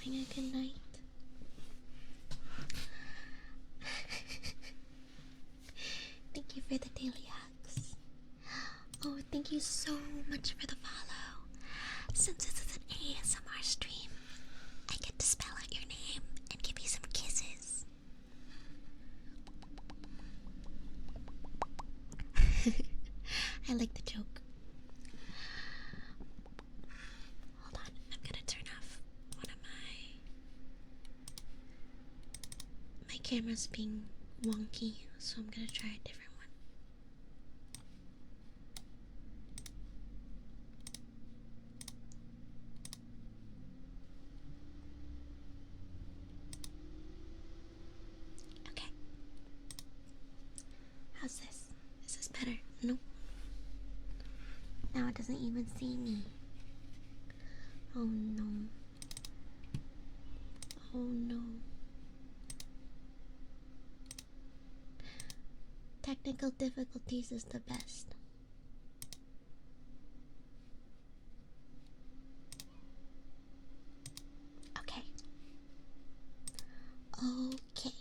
having a good night? Thank you for the daily hugs. Oh, thank you so much for the follow. Since this is an ASMR stream, I get to spell out your name and give you some kisses. I like the joke. Hold on, I'm gonna turn off one of my camera's being wonky, so I'm gonna try a different one. doesn't even see me. Oh no. Oh no. Technical difficulties is the best. Okay. Okay.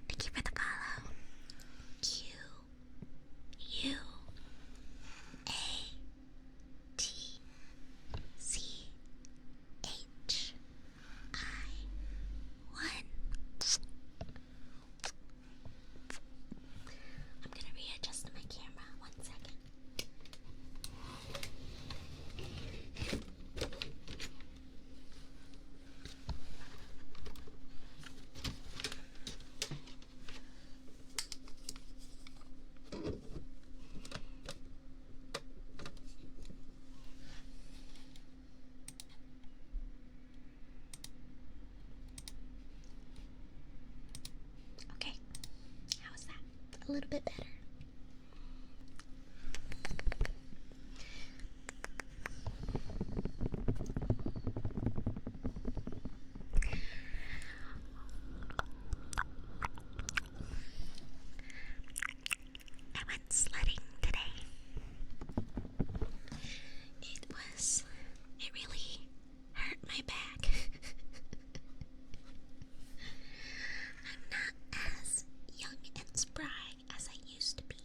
Thank you for the follow. Q U A T C H I 1. I'm gonna readjust my camera. 1 second. Okay, how's that? A little bit better. I went sledding today. It really hurt my back. I'm not as young and spry as I used to be.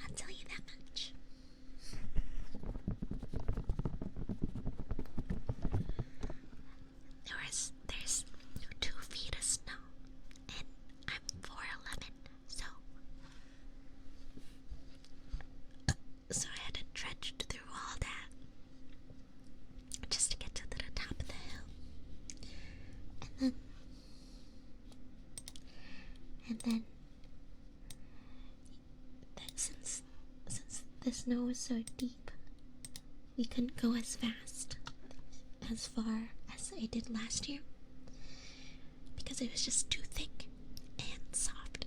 I'll tell you that much. There's 2 feet of snow, and I'm 4'11", so I had to trudge through all that just to get to the top of the hill. And then since the snow was so deep, we couldn't go as far as I did last year because it was just too thick and soft.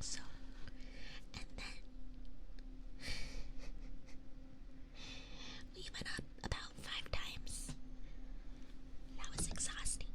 So, and then we went up about 5 times. That was exhausting.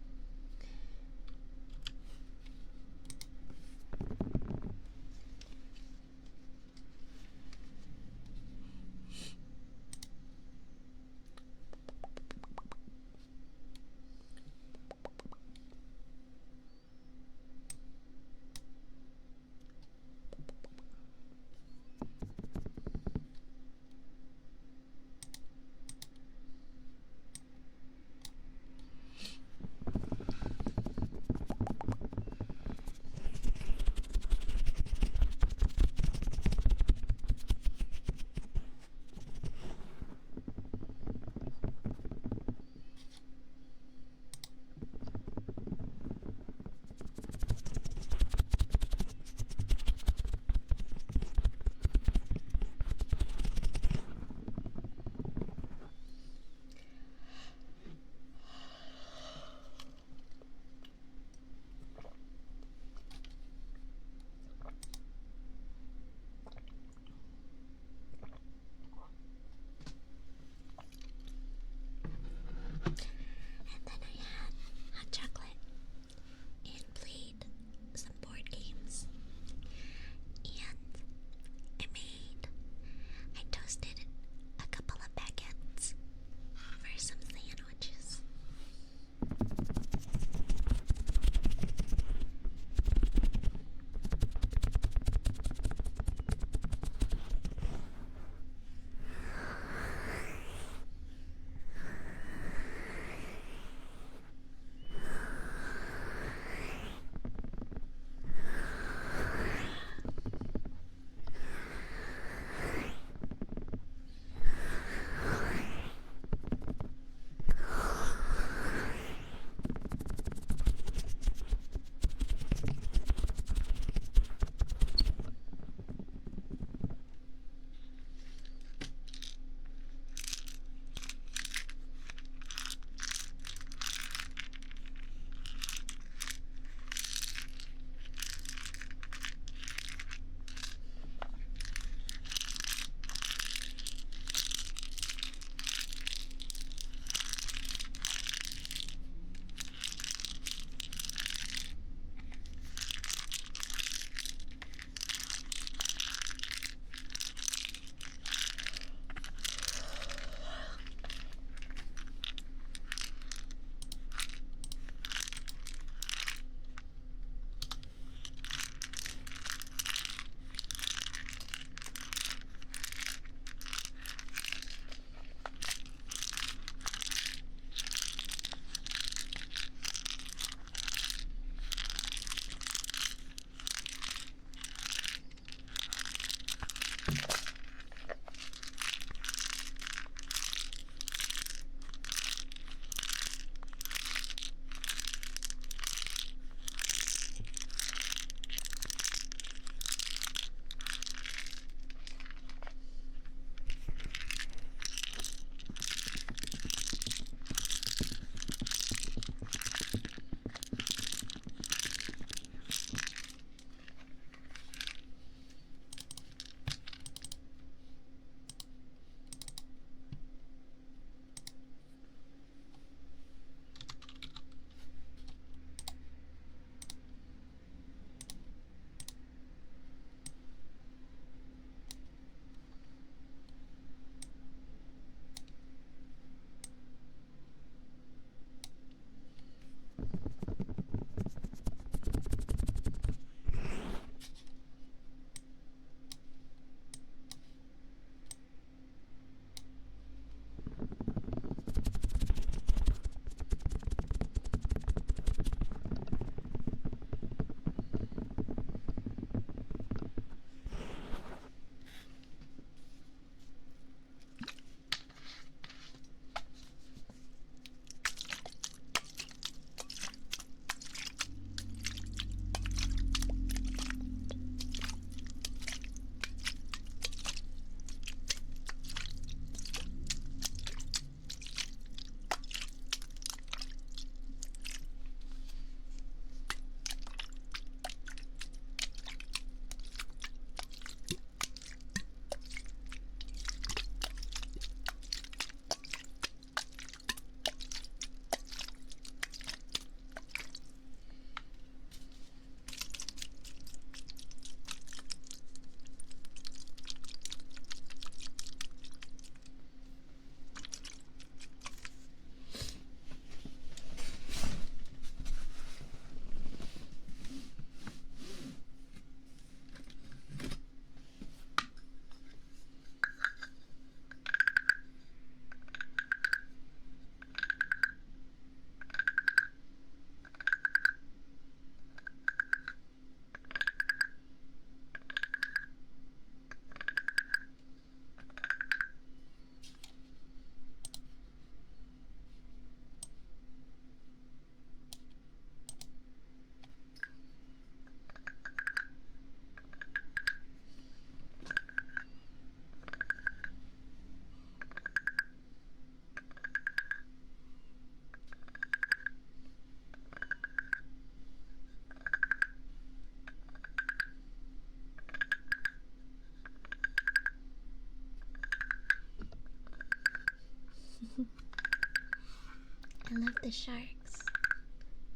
love the sharks.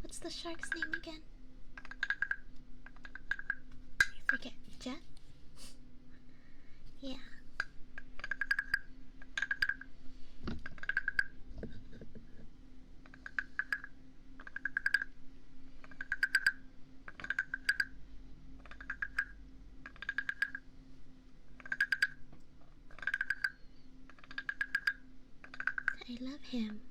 What's the shark's name again? I forget. Jeff? Yeah. I love him.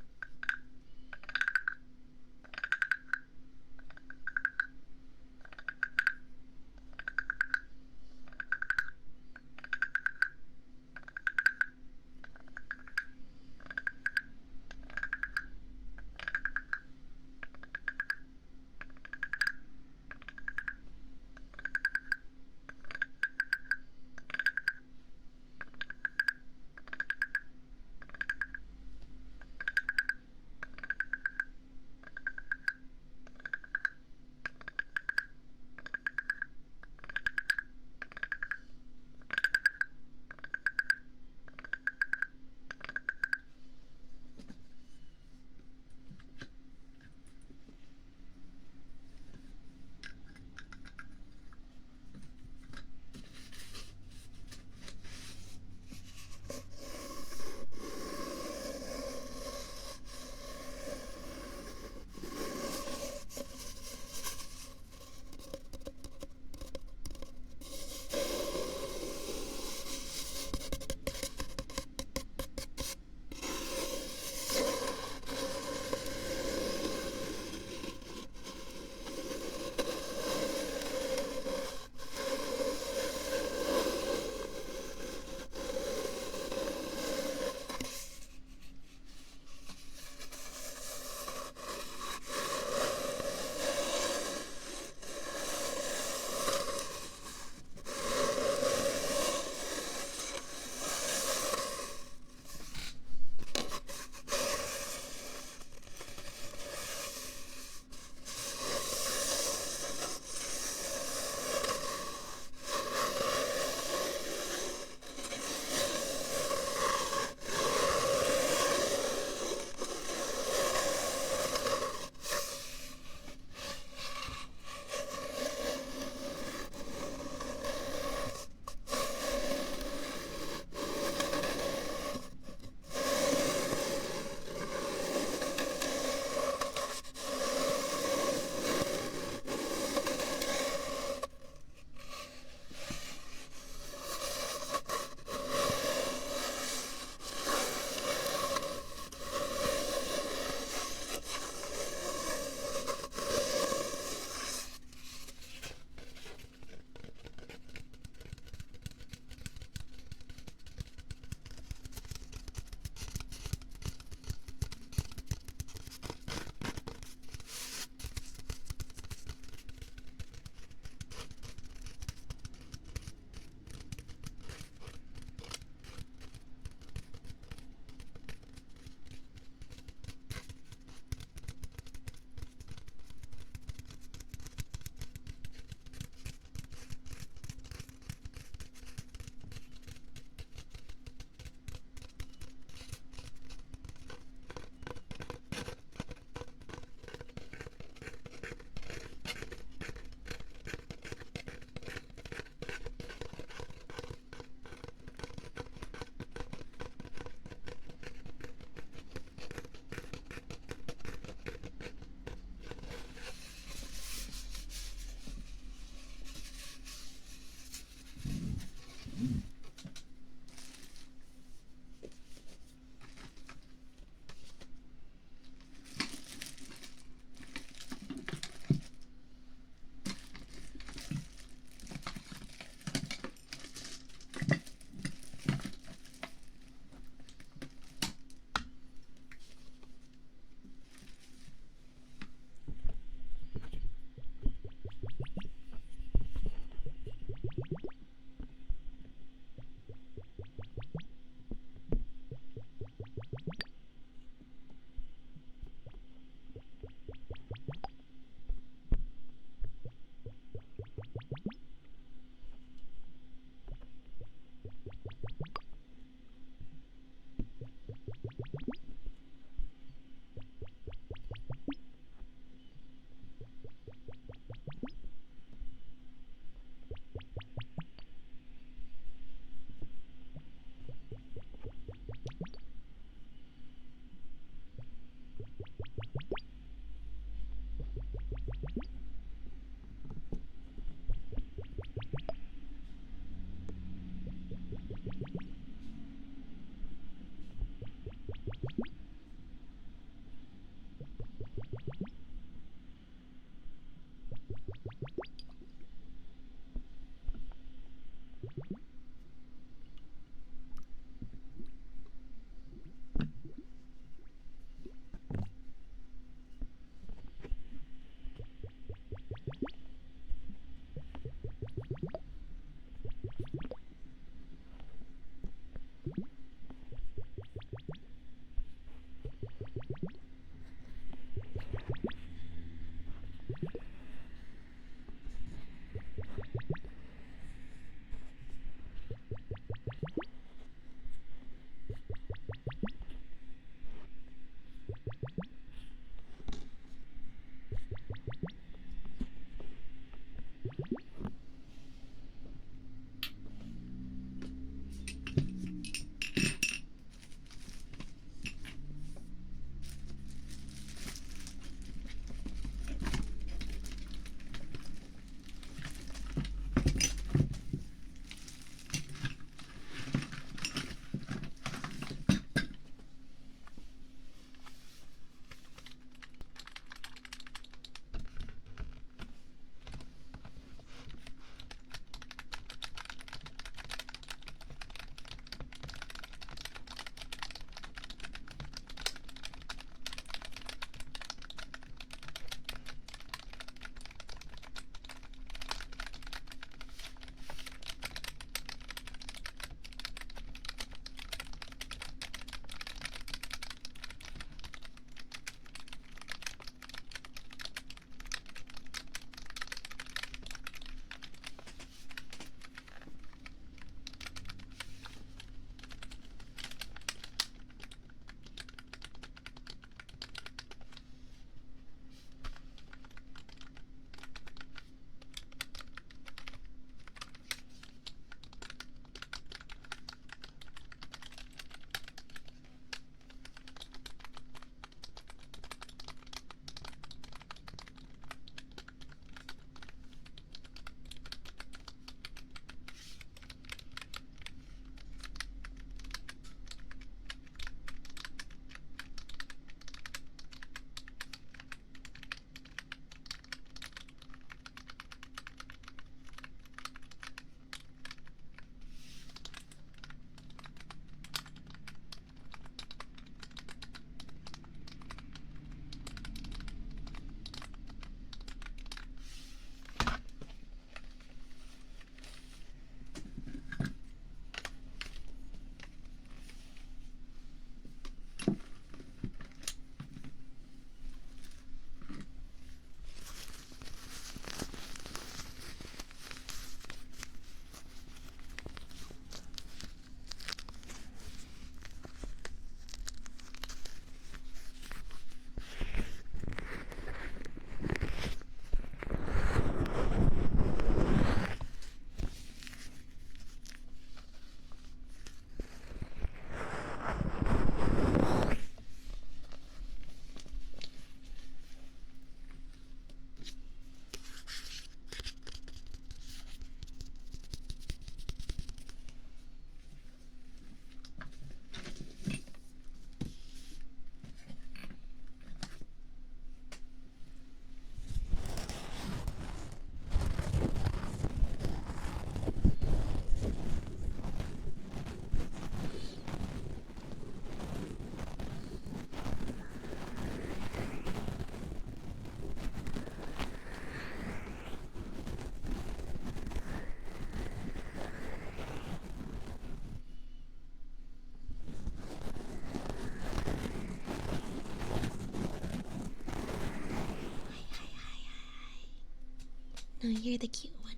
No, you're the cute one.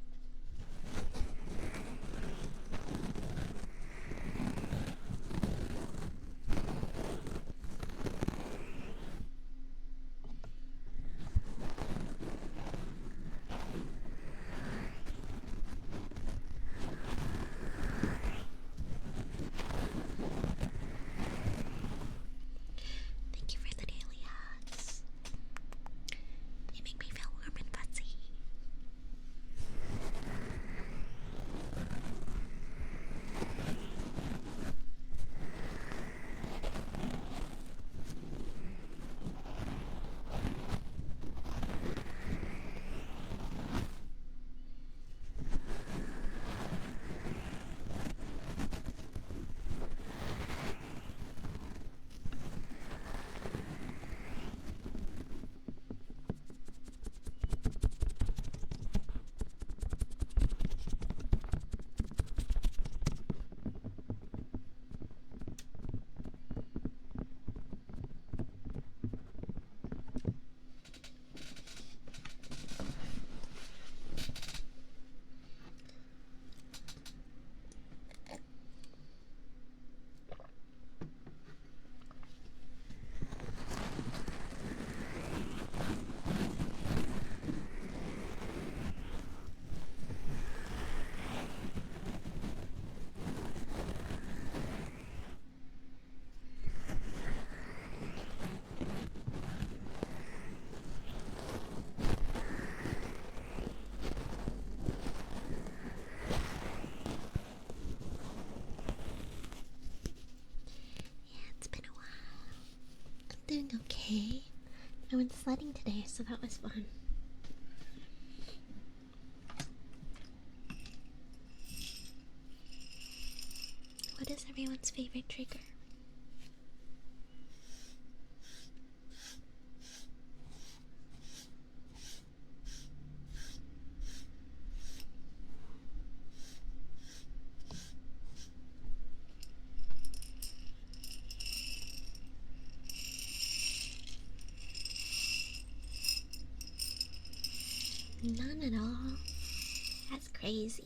Thank you for the daily hugs. They make me feel warm and fuzzy. It's been a while. I'm doing okay. I went sledding today, so that was fun. What is everyone's favorite trigger? None at all. That's crazy.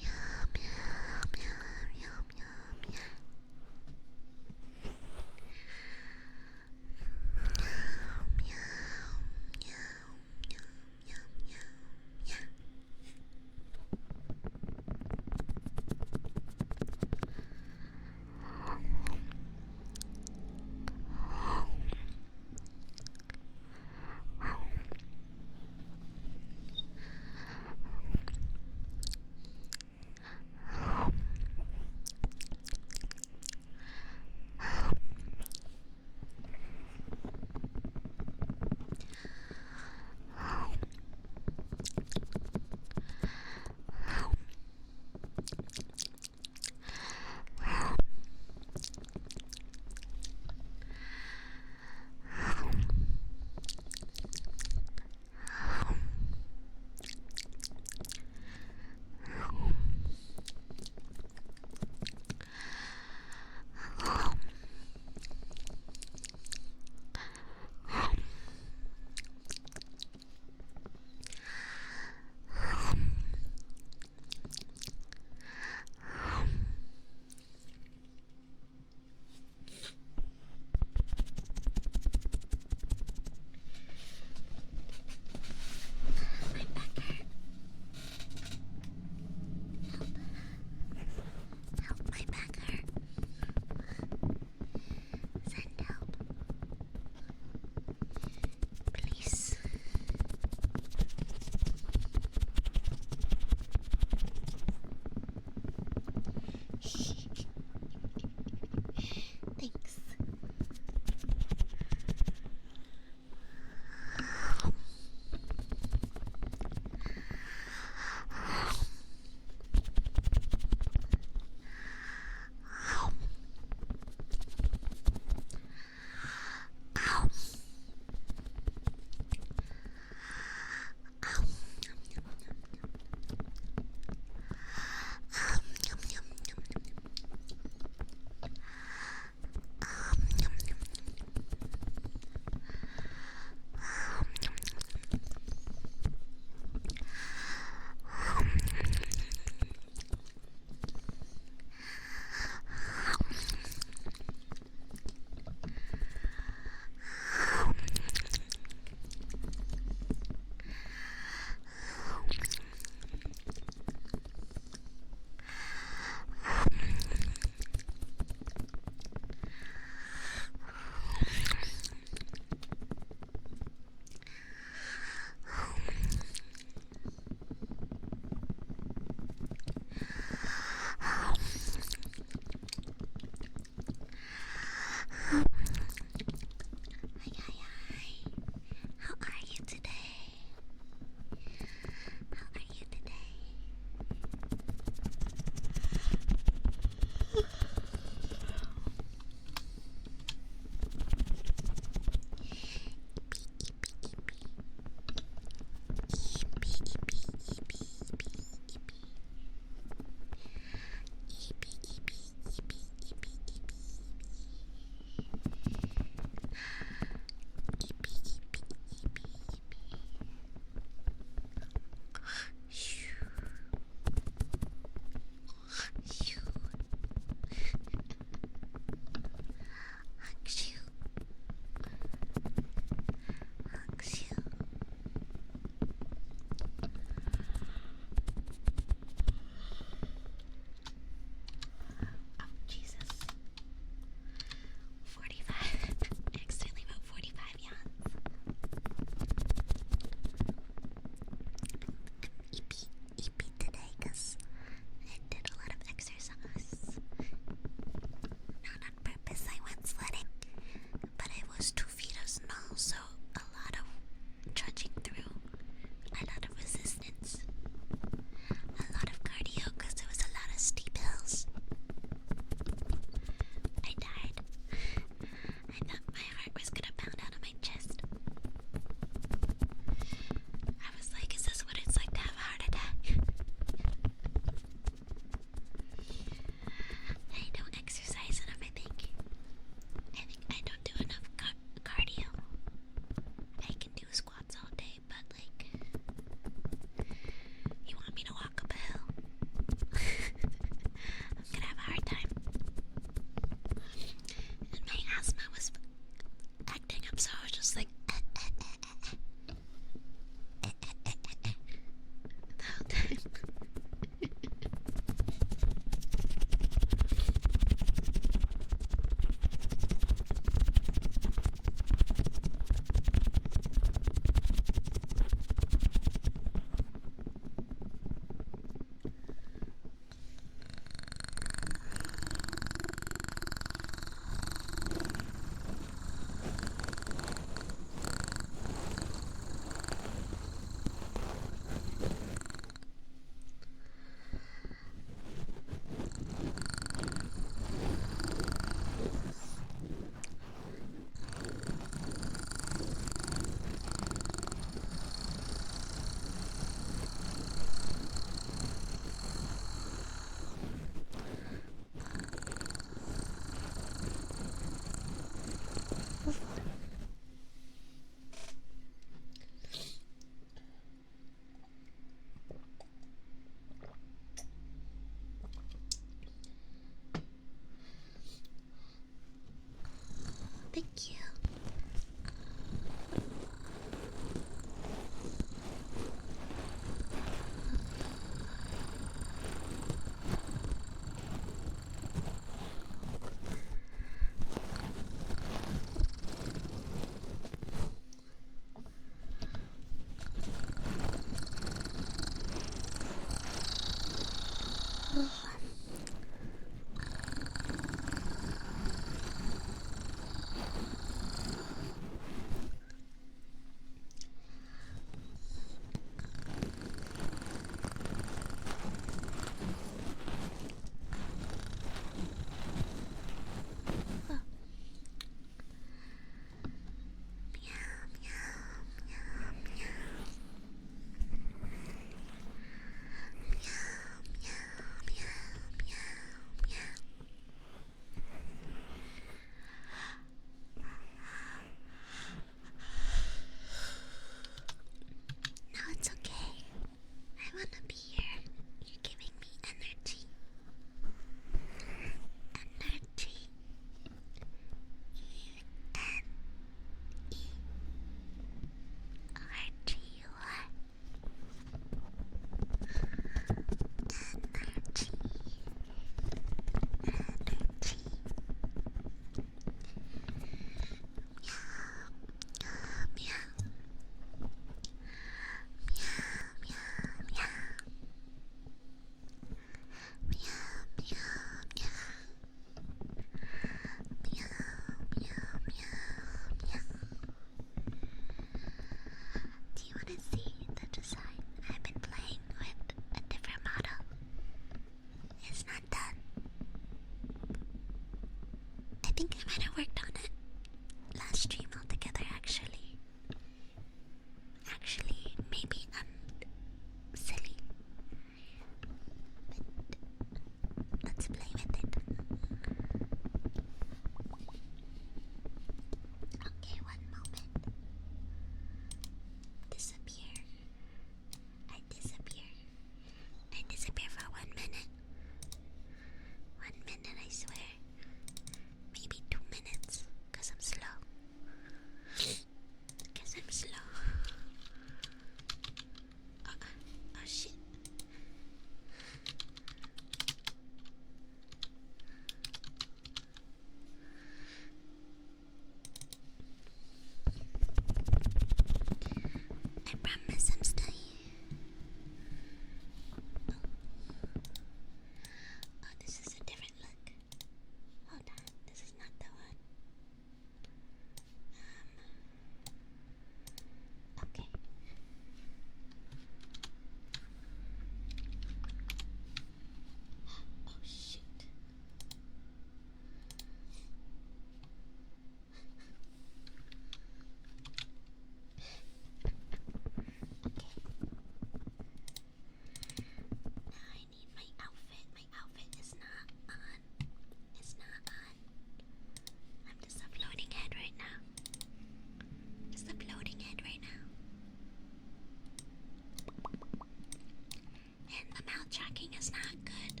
It's not good.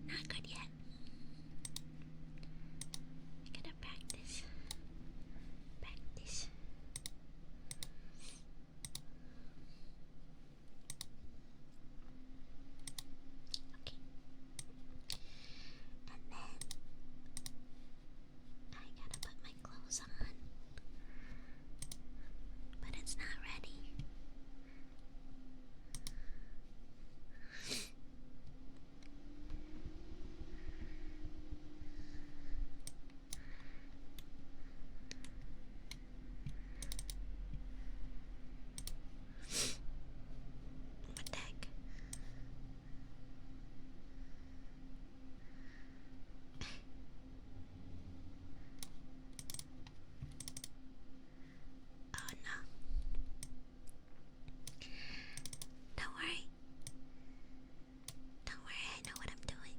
Not good yet. I gotta practice. Practice. Okay. And then I gotta put my clothes on. But it's not ready. What the heck? Oh no. Don't worry. Don't worry, I know what I'm doing.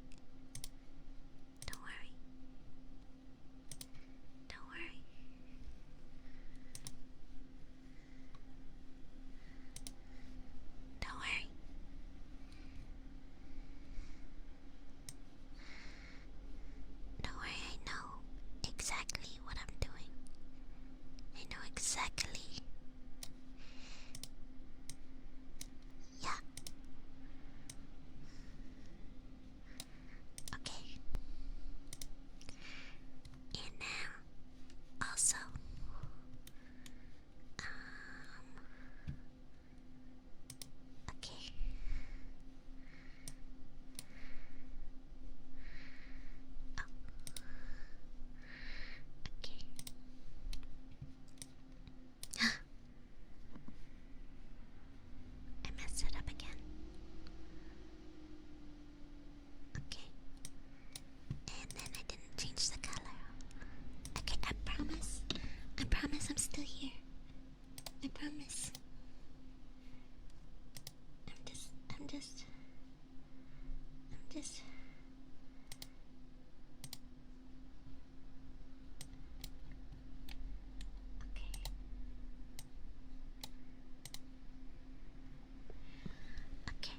Don't worry. Don't worry. Don't worry. Don't worry, I know exactly what I'm doing. I know exactly. Yeah. Okay. And now, also, okay. Oh. Okay. I messed it up again. Okay. And then I didn't change the color. Okay, I promise. I promise I'm still here. I promise. I'm just. Okay. Okay. Okay.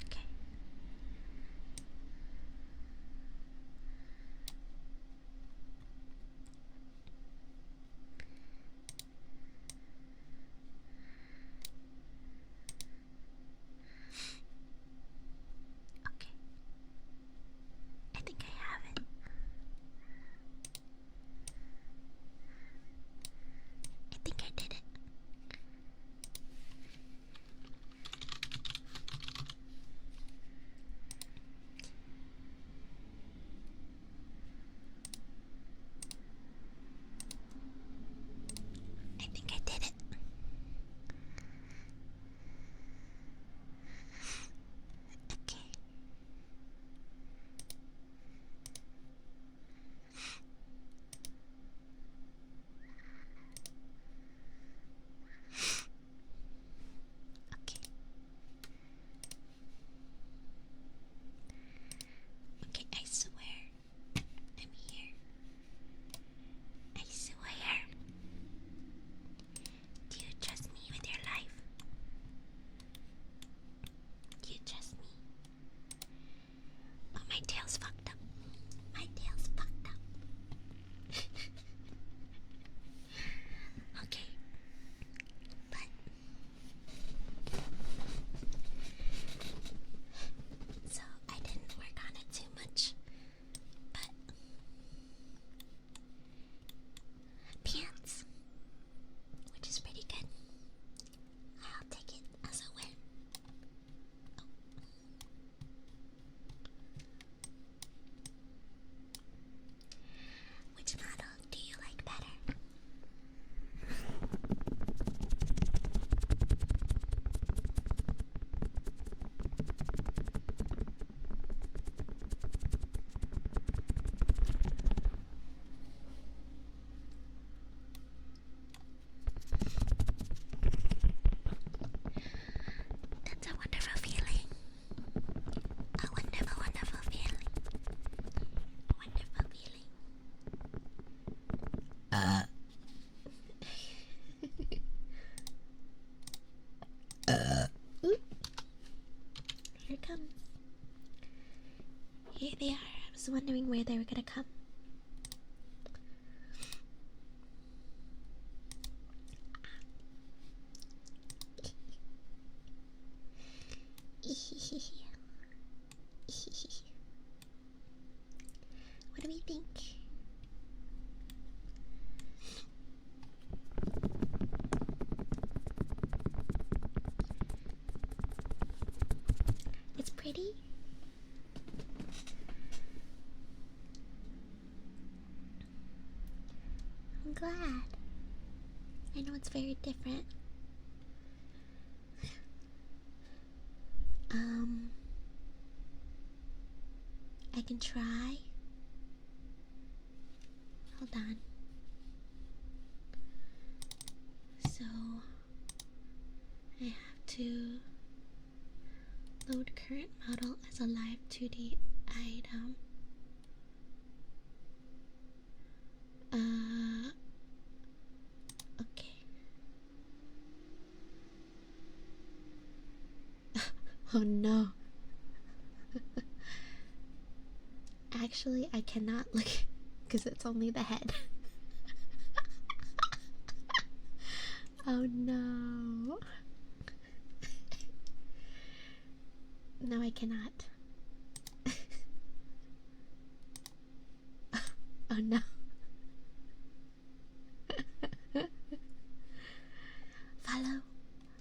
Okay. Okay. I think I have it. I think I did it. I think I did it. Okay. they are. I was wondering where they were gonna come. What do we think? It's pretty. I'm glad. I know it's very different. I can try. Hold on. So I have to load current model as a live 2D item. Okay. Oh no. Actually, I cannot look because it's only the head. Oh no. No, I cannot. Oh no.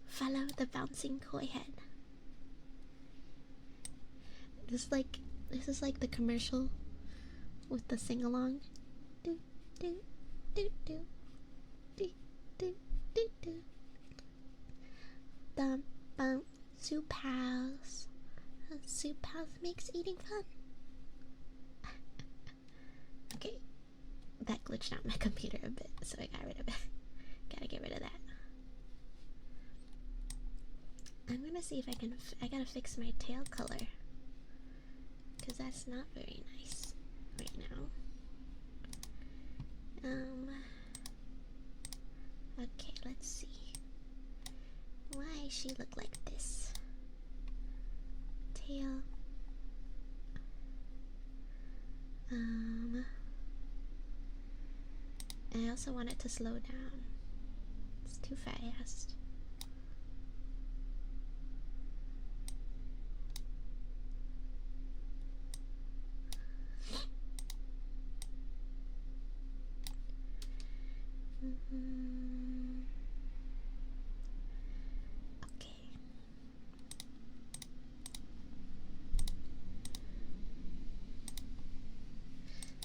Follow the bouncing koi head. This is like the commercial with the sing along. Do do do do do do do do. Bum bum. Soup house. Soup house makes eating fun. Okay, that glitched out my computer a bit, so I got rid of it. Gotta get rid of that. I'm gonna see if I can. I gotta fix my tail color because that's not very nice right now. Okay, let's see. Why she look like this? Tail. I also want it to slow down. It's too fast. Okay.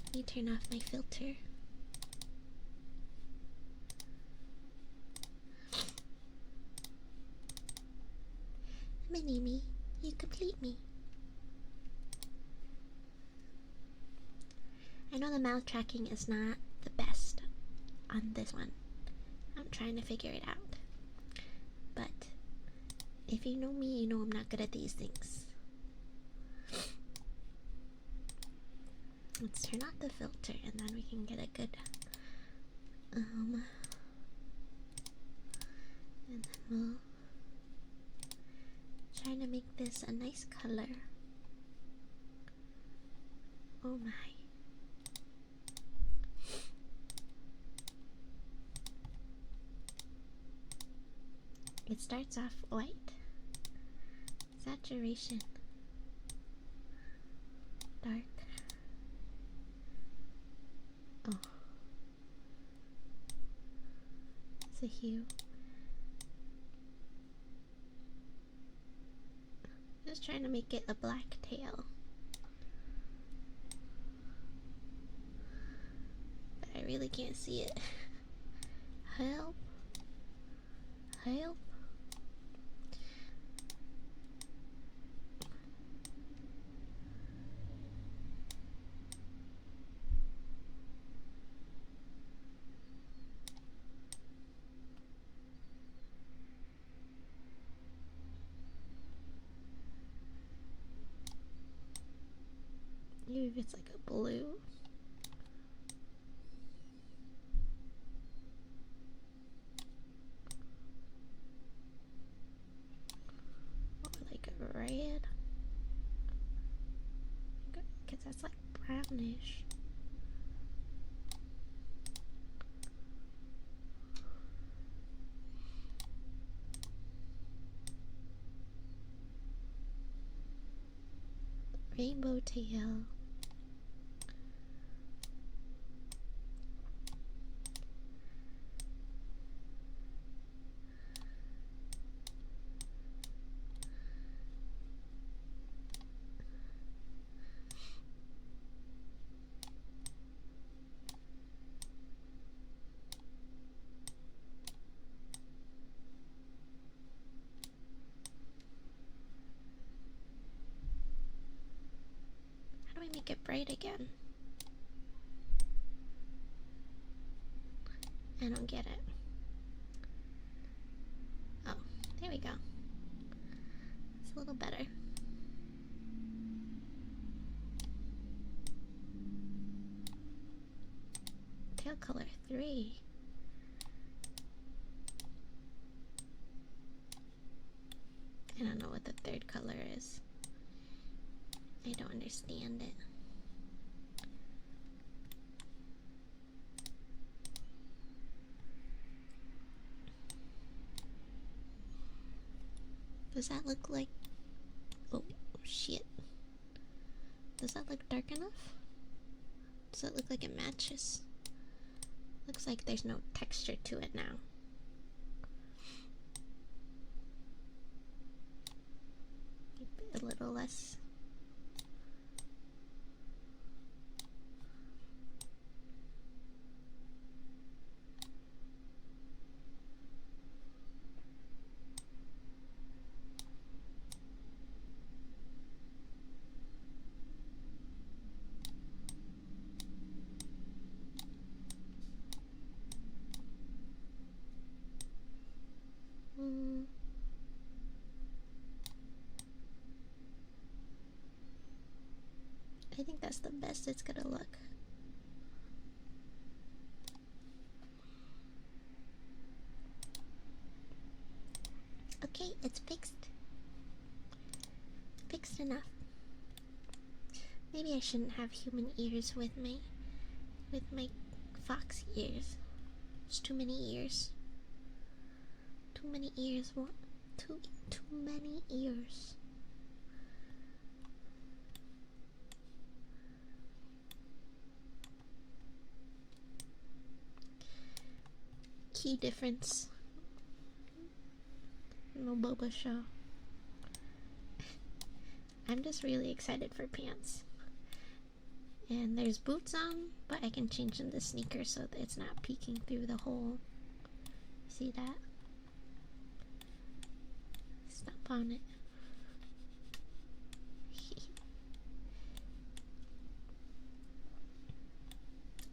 Let me turn off my filter. Mini-me, you complete me. I know the mouth tracking is not the best on this one. I'm trying to figure it out. But if you know me, you know I'm not good at these things. Let's turn off the filter and then we can get a good and then we'll try to make this a nice color. Oh my. It starts off white. Saturation. Dark. Oh. It's a hue. Just trying to make it a black tail. But I really can't see it. Help. Help. Maybe if it's like a blue. Or like a red. Can Because that's like brownish. Rainbow tail. How do I make it bright again? I don't get it. Oh, there we go. It's a little better. Tail color 3. I don't know what the third color is. I don't understand it. Does that look like... Oh, shit. Does that look dark enough? Does it look like it matches? Looks like there's no texture to it now. Maybe a little less. I think that's the best it's gonna look. Okay, it's fixed. Fixed enough. Maybe I shouldn't have human ears with my fox ears. It's too many ears. Too many ears. What? Too many ears. Key difference. No Boba show. I'm just really excited for pants. And there's boots on, but I can change them to sneakers so that it's not peeking through the hole. See that? Step on it.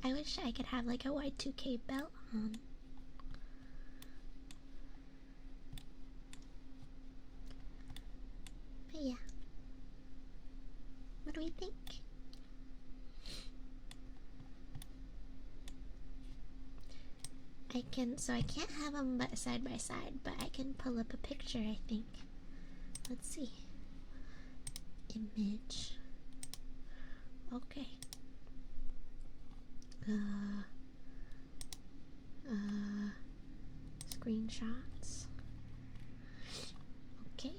I wish I could have like a Y2K belt on. But yeah. What do we think? I can't have them side by side, but I can pull up a picture, I think. Let's see. Image. Okay. Screenshots. Okay.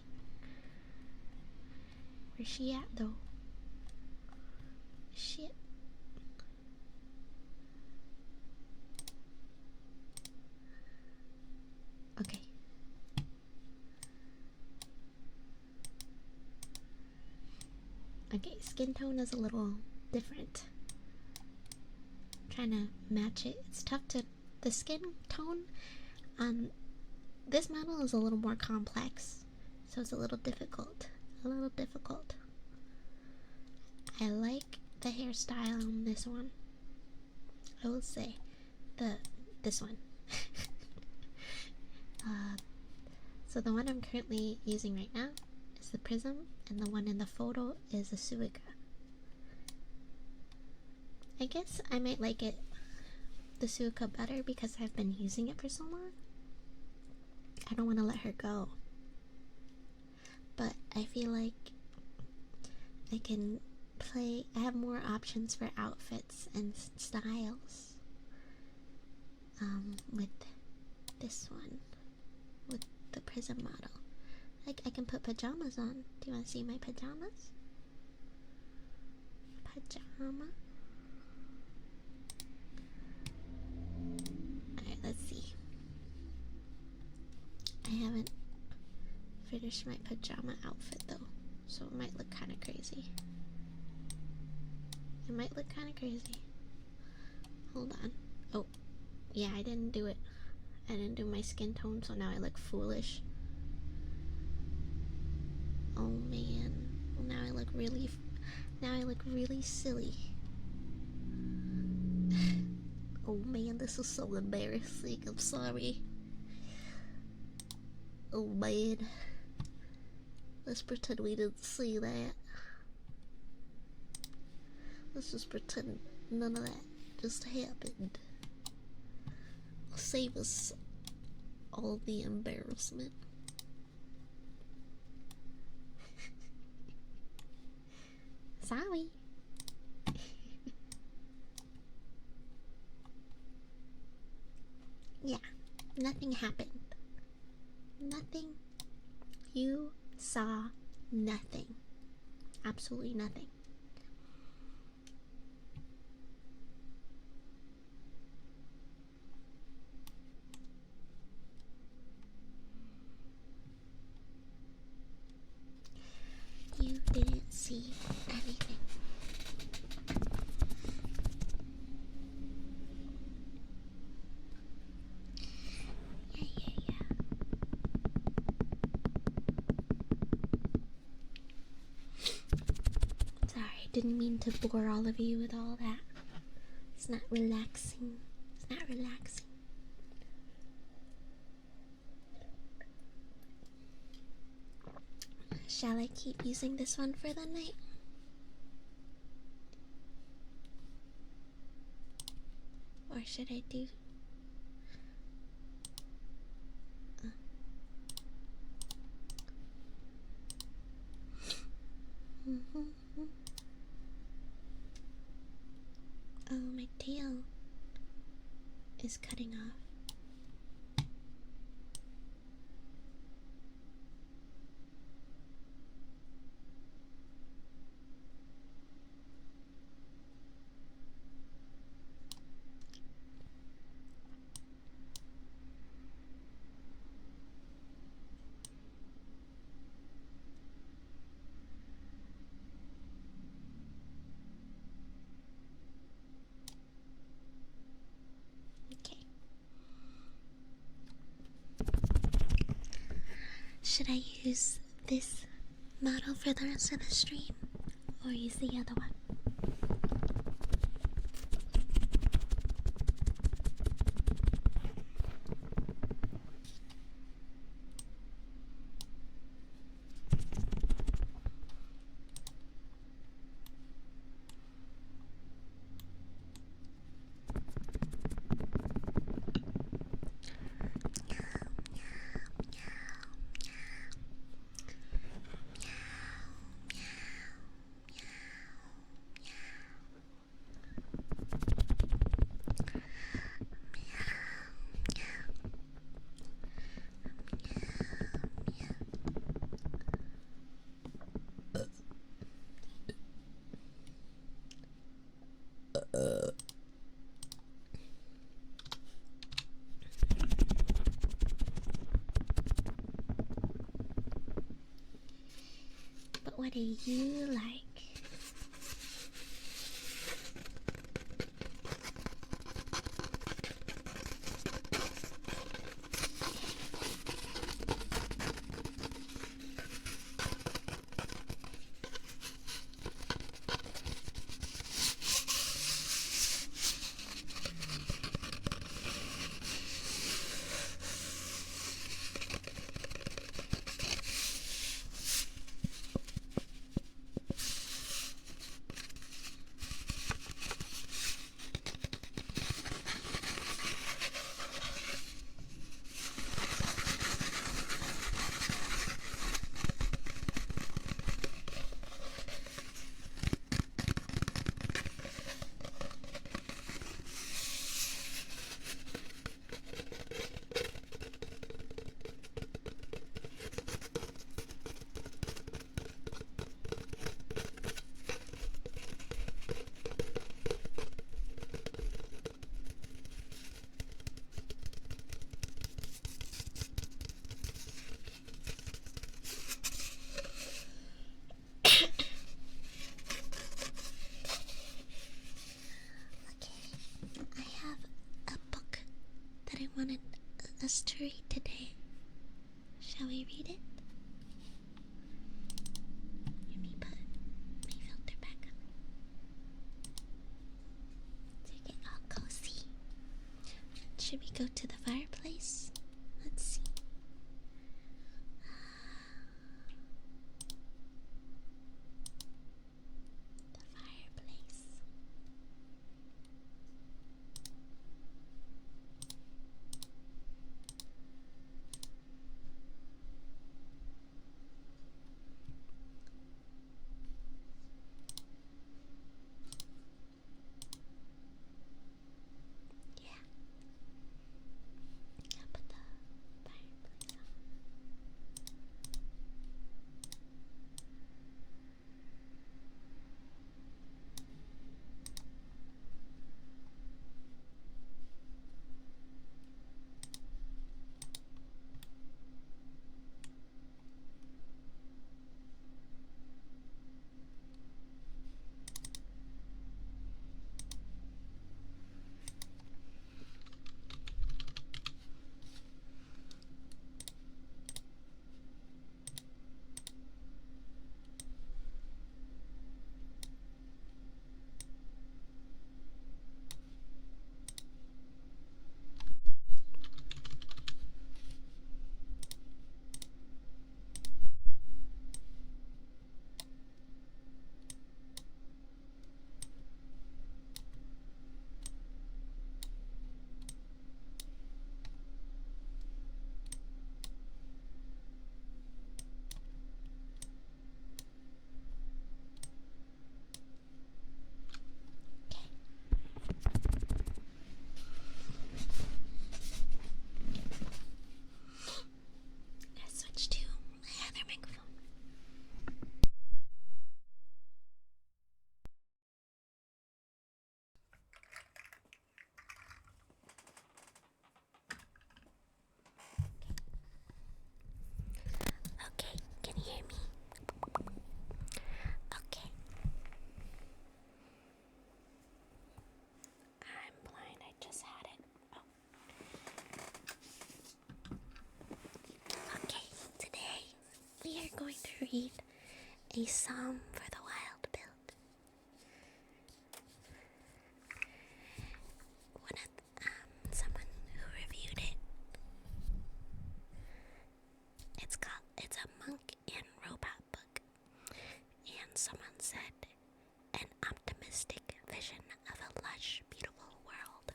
Where's she at though? Shit. Okay. Okay, skin tone is a little different. Trying to match it. It's tough to... The skin tone on this model is a little more complex, so it's a little difficult. I like the hairstyle on this one. I will say this one. So the one I'm currently using right now is the Prism, and the one in the photo is the Suica. I guess I might like the Suica better because I've been using it for so long. I don't want to let her go. But I feel like I can play. I have more options for outfits and styles. With this one, with the prism model. Like, I can put pajamas on. Do you want to see my pajamas? Pajama. Alright, let's see. I haven't finished my pajama outfit though, so it might look kind of crazy. It might look kind of crazy. Hold on. Oh, yeah, I didn't do it. I didn't do my skin tone, so now I look foolish. Oh man, now I look really silly. Oh man, this is so embarrassing. I'm sorry. Oh man. Let's pretend we didn't see that. Let's just pretend none of that just happened. Save us all the embarrassment. Sorry. Yeah, nothing happened. Nothing. You saw nothing. Absolutely nothing. You didn't see anything. Yeah. Sorry, didn't mean to bore all of you with all that. It's not relaxing. It's not relaxing. Shall I keep using this one for the night? Or should I do... Oh, my tail is cutting off. Should I use this model for the rest of the stream, or use the other one? But what do you like? us to read today? Shall we read it? Let me put my filter back on to get all cozy. Should we go to the fireplace? Let's see. The fireplace. Yeah. I'll put the fireplace on. Let's switch to my other microphone. Okay, can you hear me? Okay. I'm blind, I just had it. Oh. Okay, today we are going to read a psalm for the wild build. Someone who reviewed it. It's a monk and robot book. And someone said, an optimistic vision of a lush, beautiful world.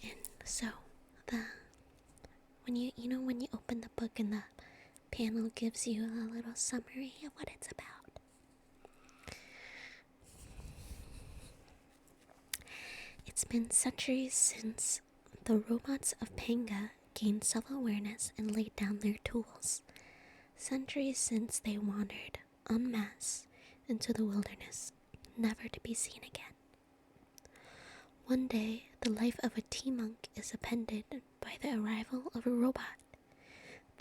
And so, when you open the book and the panel gives you a little summary of what it's about. It's been centuries since the robots of Panga gained self-awareness and laid down their tools. Centuries since they wandered en masse into the wilderness, never to be seen again. One day, the life of a tea monk is appended by the arrival of a robot,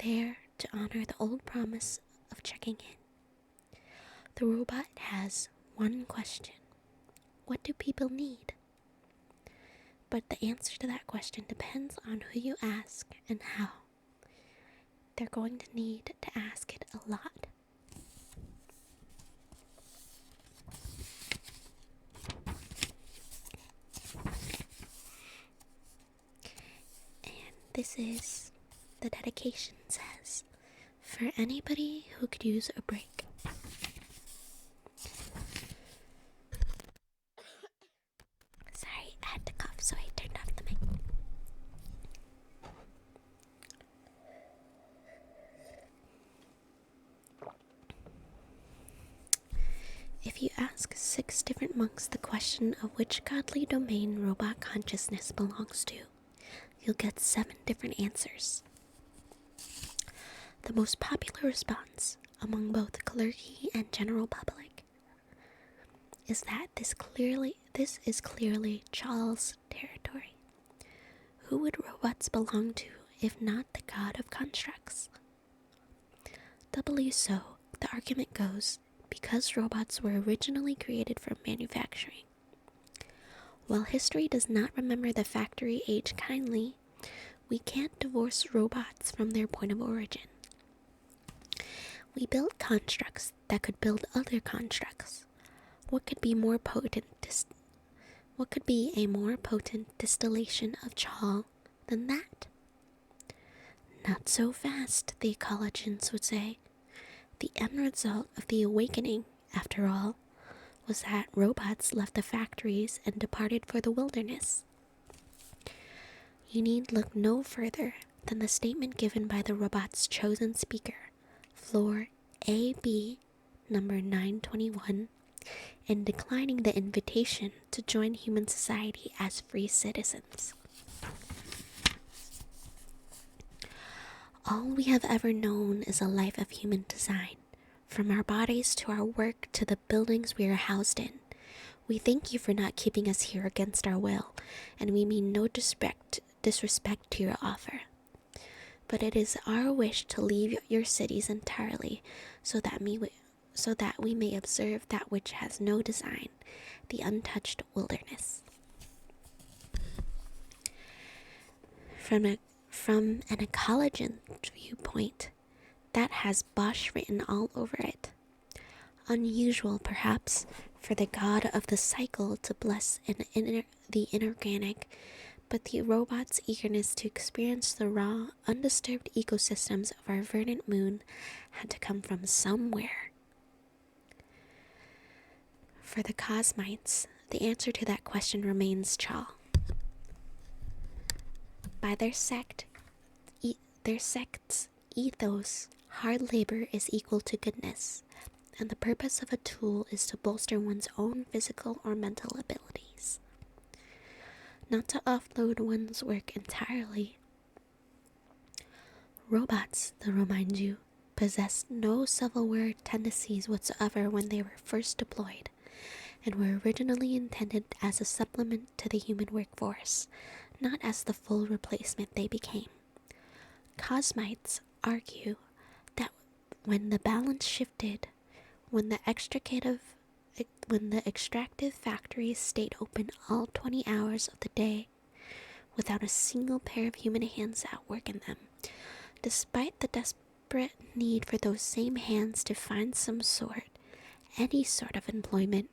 there to honor the old promise of checking in. The robot has one question: what do people need? But the answer to that question depends on who you ask and how. They're going to need to ask it a lot. And this is, the dedication says, for anybody who could use a break. Sorry, I had to cough, so I turned off the mic. If you ask 6 different monks the question of which godly domain robot consciousness belongs to, you'll get 7 different answers. The most popular response among both clergy and general public is that this is clearly Charles' territory. Who would robots belong to if not the god of constructs? Doubly so, the argument goes, because robots were originally created for manufacturing. While history does not remember the factory age kindly, we can't divorce robots from their point of origin. We built constructs that could build other constructs. What could be a more potent distillation of Chal than that? Not so fast, the ecologians would say. The end result of the awakening, after all, was that robots left the factories and departed for the wilderness. You need look no further than the statement given by the robot's chosen speaker, Floor AB number 921, in declining the invitation to join human society as free citizens. All we have ever known is a life of human design, from our bodies to our work to the buildings we are housed in. We thank you for not keeping us here against our will, and we mean no disrespect to your offer. But it is our wish to leave your cities entirely, so that we may observe that which has no design, the untouched wilderness. From an ecologian viewpoint, that has Bosch written all over it. Unusual, perhaps, for the god of the cycle to bless the inorganic, but the robot's eagerness to experience the raw, undisturbed ecosystems of our verdant moon had to come from somewhere. For the Cosmites, the answer to that question remains Chal. By their sect's ethos, hard labor is equal to goodness, and the purpose of a tool is to bolster one's own physical or mental abilities, not to offload one's work entirely. Robots, they'll remind you, possessed no civil-war tendencies whatsoever when they were first deployed, and were originally intended as a supplement to the human workforce, not as the full replacement they became. Cosmites argue that when the balance shifted, when the extractive factories stayed open all 20 hours of the day, without a single pair of human hands at work in them, despite the desperate need for those same hands to find any sort of employment,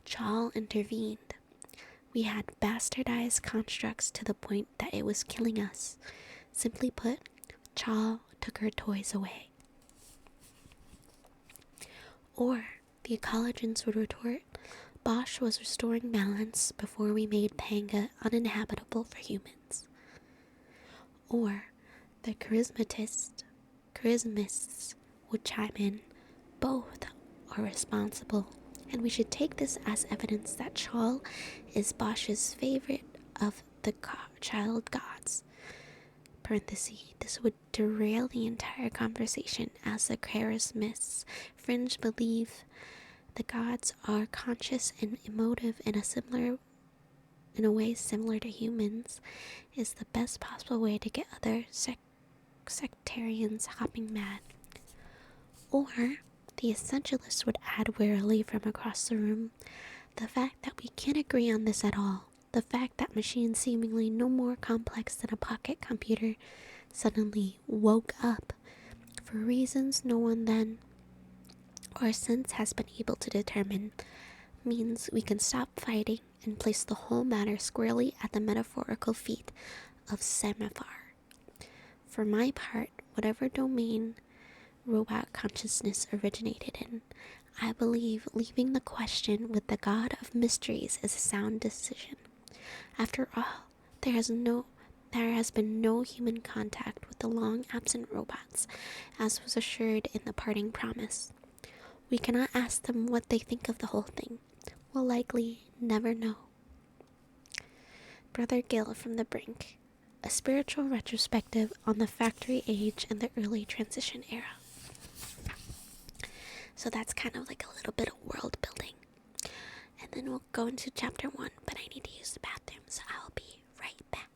Chal intervened. We had bastardized constructs to the point that it was killing us. Simply put, Chal took her toys away. Or, the ecologians would retort, Bosch was restoring balance before we made Panga uninhabitable for humans. Or, the charismists would chime in, both are responsible, and we should take this as evidence that Chal is Bosch's favorite of the child gods. This would derail the entire conversation, as the charismists fringe believe the gods are conscious and emotive in a way similar to humans, is the best possible way to get other sectarians hopping mad. Or, the essentialists would add wearily from across the room, the fact that we can't agree on this at all, the fact that machines seemingly no more complex than a pocket computer suddenly woke up, for reasons no one then or since has been able to determine, means we can stop fighting and place the whole matter squarely at the metaphorical feet of Semaphore. For my part, whatever domain robot consciousness originated in, I believe leaving the question with the god of mysteries is a sound decision. After all, there has been no human contact with the long-absent robots, as was assured in the parting promise. We cannot ask them what they think of the whole thing. We'll likely never know. Brother Gil from the Brink, a spiritual retrospective on the factory age and the early transition era. So that's kind of like a little bit of world building. And then we'll go into chapter 1, but I need to use the bathroom, so I'll be right back.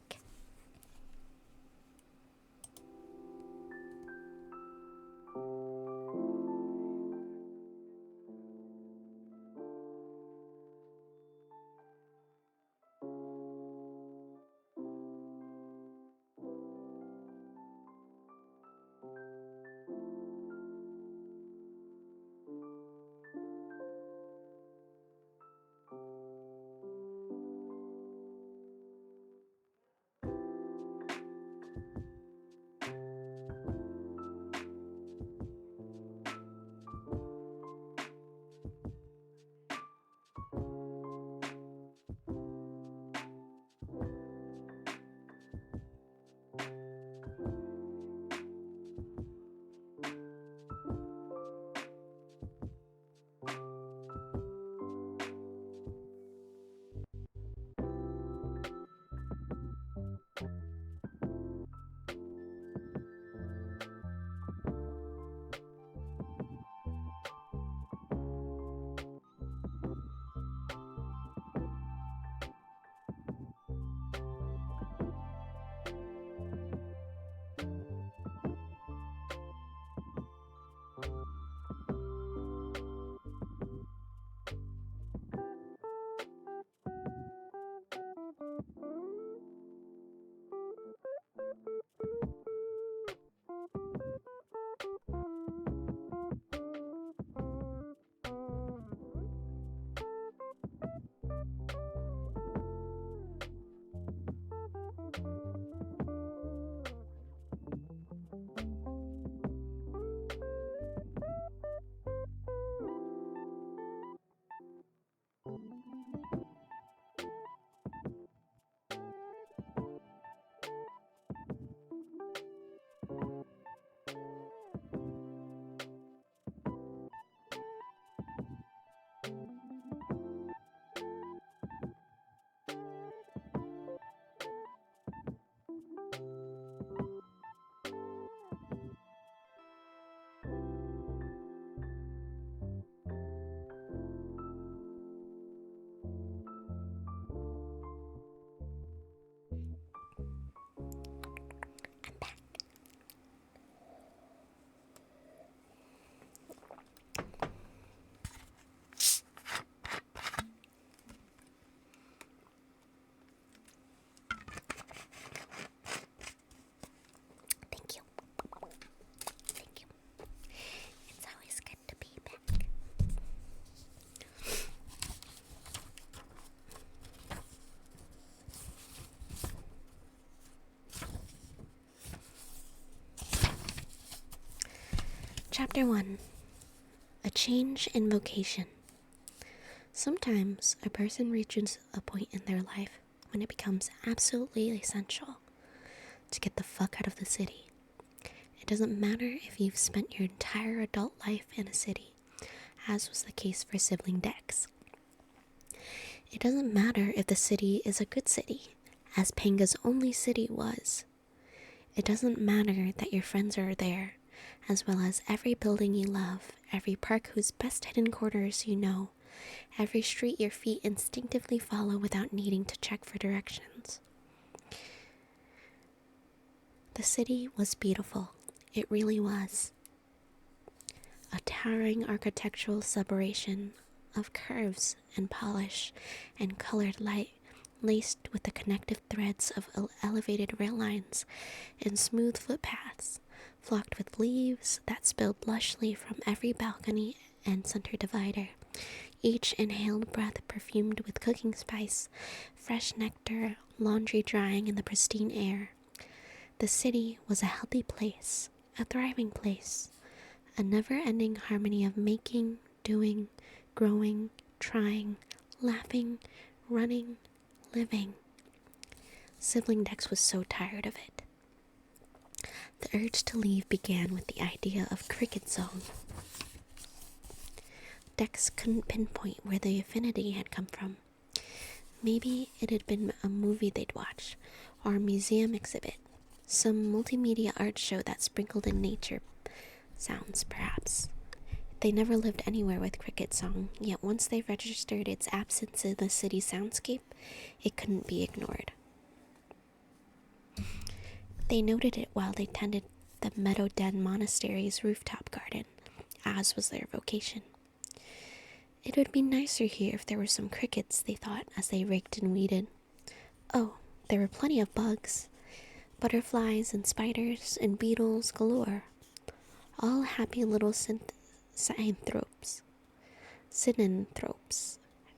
Chapter 1. A Change in Vocation. Sometimes a person reaches a point in their life when it becomes absolutely essential to get the fuck out of the city. It doesn't matter if you've spent your entire adult life in a city, as was the case for sibling Dex. It doesn't matter if the city is a good city, as Panga's only city was. It doesn't matter that your friends are there, as well as every building you love, every park whose best hidden corners you know, every street your feet instinctively follow without needing to check for directions. The city was beautiful. It really was. A towering architectural suberration of curves and polish and colored light, laced with the connective threads of elevated rail lines and smooth footpaths, flocked with leaves that spilled lushly from every balcony and center divider, each inhaled breath perfumed with cooking spice, fresh nectar, laundry drying in the pristine air. The city was a healthy place, a thriving place, a never-ending harmony of making, doing, growing, trying, laughing, running, living. Sibling Dex was so tired of it. The urge to leave began with the idea of cricket song. Dex couldn't pinpoint where the affinity had come from. Maybe it had been a movie they'd watched, or a museum exhibit, some multimedia art show that sprinkled in nature sounds, perhaps. They never lived anywhere with cricket song, yet once they registered its absence in the city soundscape, it couldn't be ignored. They noted it while they tended the Meadow Den Monastery's rooftop garden, as was their vocation. It would be nicer here if there were some crickets, they thought, as they raked and weeded. Oh, there were plenty of bugs. Butterflies and spiders and beetles galore. All happy little synanthropes.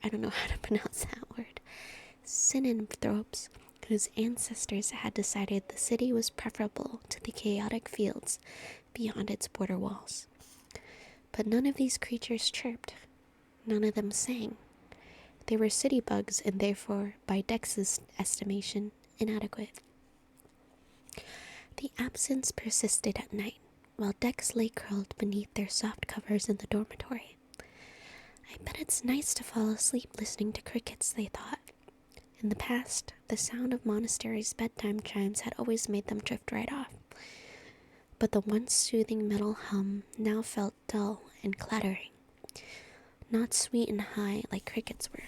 I don't know how to pronounce that word. Synanthropes, whose ancestors had decided the city was preferable to the chaotic fields beyond its border walls. But none of these creatures chirped. None of them sang. They were city bugs and therefore, by Dex's estimation, inadequate. The absence persisted at night, while Dex lay curled beneath their soft covers in the dormitory. I bet it's nice to fall asleep listening to crickets, they thought. In the past, the sound of monastery's bedtime chimes had always made them drift right off. But the once soothing metal hum now felt dull and clattering, not sweet and high like crickets were.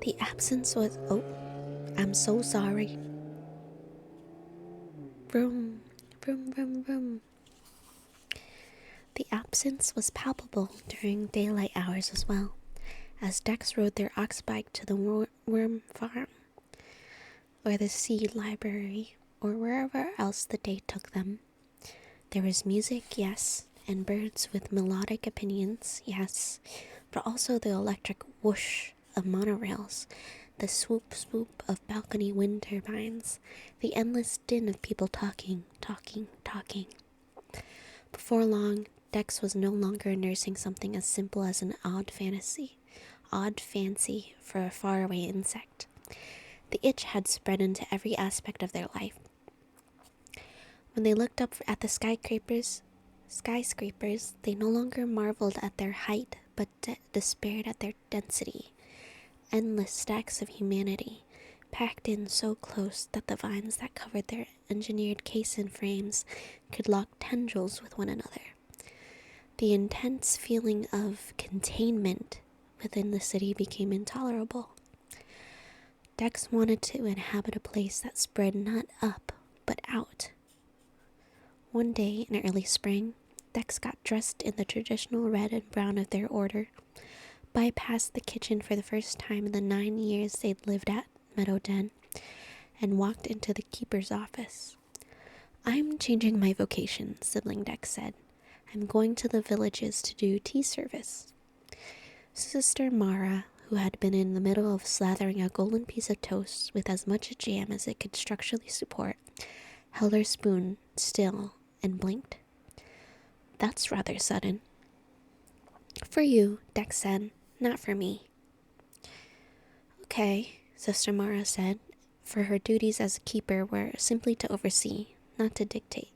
The absence was... Oh, I'm so sorry. Vroom, vroom, vroom, vroom. The absence was palpable during daylight hours as well, as Dex rode their ox bike to the worm farm, or the seed library, or wherever else the day took them. There was music, yes, and birds with melodic opinions, yes, but also the electric whoosh of monorails, the swoop of balcony wind turbines, the endless din of people talking. Before long, Dex was no longer nursing something as simple as an odd fancy for a faraway insect. The itch had spread into every aspect of their life. When they looked up at the skyscrapers, they no longer marveled at their height, but despaired at their density. Endless stacks of humanity, packed in so close that the vines that covered their engineered caisson frames could lock tendrils with one another. The intense feeling of containment within the city became intolerable. Dex wanted to inhabit a place that spread not up, but out. One day in early spring, Dex got dressed in the traditional red and brown of their order, bypassed the kitchen for the first time in the 9 years they'd lived at Meadow Den, and walked into the keeper's office. "I'm changing my vocation," sibling Dex said. "I'm going to the villages to do tea service." Sister Mara, who had been in the middle of slathering a golden piece of toast with as much jam as it could structurally support, held her spoon still and blinked. "That's rather sudden." "For you," Dex said, "not for me." "Okay," Sister Mara said, for her duties as a keeper were simply to oversee, not to dictate.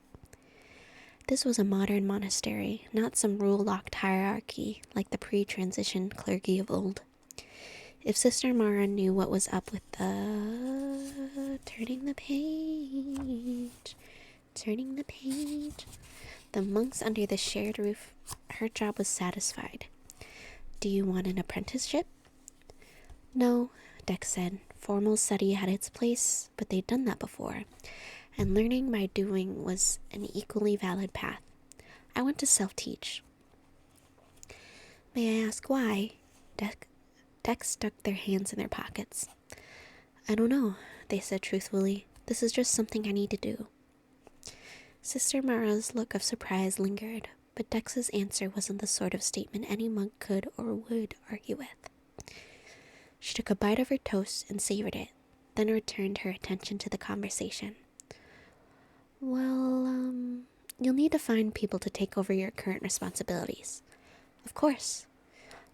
This was a modern monastery, not some rule-locked hierarchy like the pre-transition clergy of old. If Sister Mara knew what was up with the... turning the page, the monks under the shared roof, her job was satisfied. "Do you want an apprenticeship?" "No," Dex said. Formal study had its place, but they'd done that before, and learning by doing was an equally valid path. "I want to self-teach." "May I ask why?" Dex stuck their hands in their pockets. "I don't know," they said truthfully. "This is just something I need to do." Sister Mara's look of surprise lingered, but Dex's answer wasn't the sort of statement any monk could or would argue with. She took a bite of her toast and savored it, then returned her attention to the conversation. "Well, you'll need to find people to take over your current responsibilities." "Of course."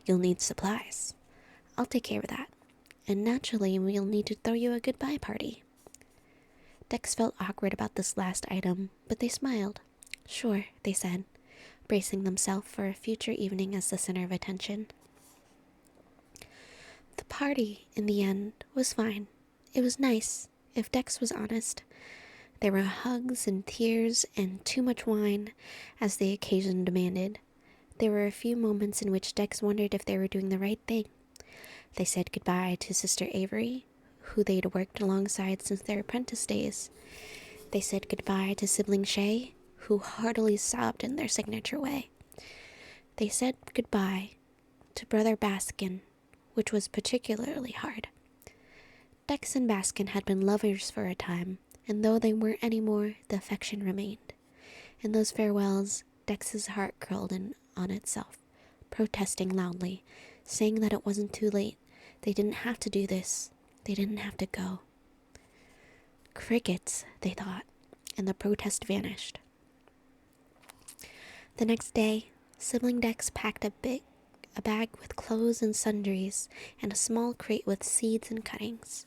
"You'll need supplies." "I'll take care of that. And naturally, we'll need to throw you a goodbye party." Dex felt awkward about this last item, but they smiled. "Sure," they said, bracing themselves for a future evening as the center of attention. The party, in the end, was fine. It was nice, if Dex was honest. There were hugs and tears and too much wine, as the occasion demanded. There were a few moments in which Dex wondered if they were doing the right thing. They said goodbye to Sister Avery, who they'd worked alongside since their apprentice days. They said goodbye to sibling Shay, who heartily sobbed in their signature way. They said goodbye to Brother Baskin, which was particularly hard. Dex and Baskin had been lovers for a time, and though they weren't anymore, the affection remained. In those farewells, Dex's heart curled in on itself, protesting loudly, saying that it wasn't too late. They didn't have to do this. They didn't have to go. Crickets, they thought, and the protest vanished. The next day, sibling Dex packed a bag with clothes and sundries, and a small crate with seeds and cuttings.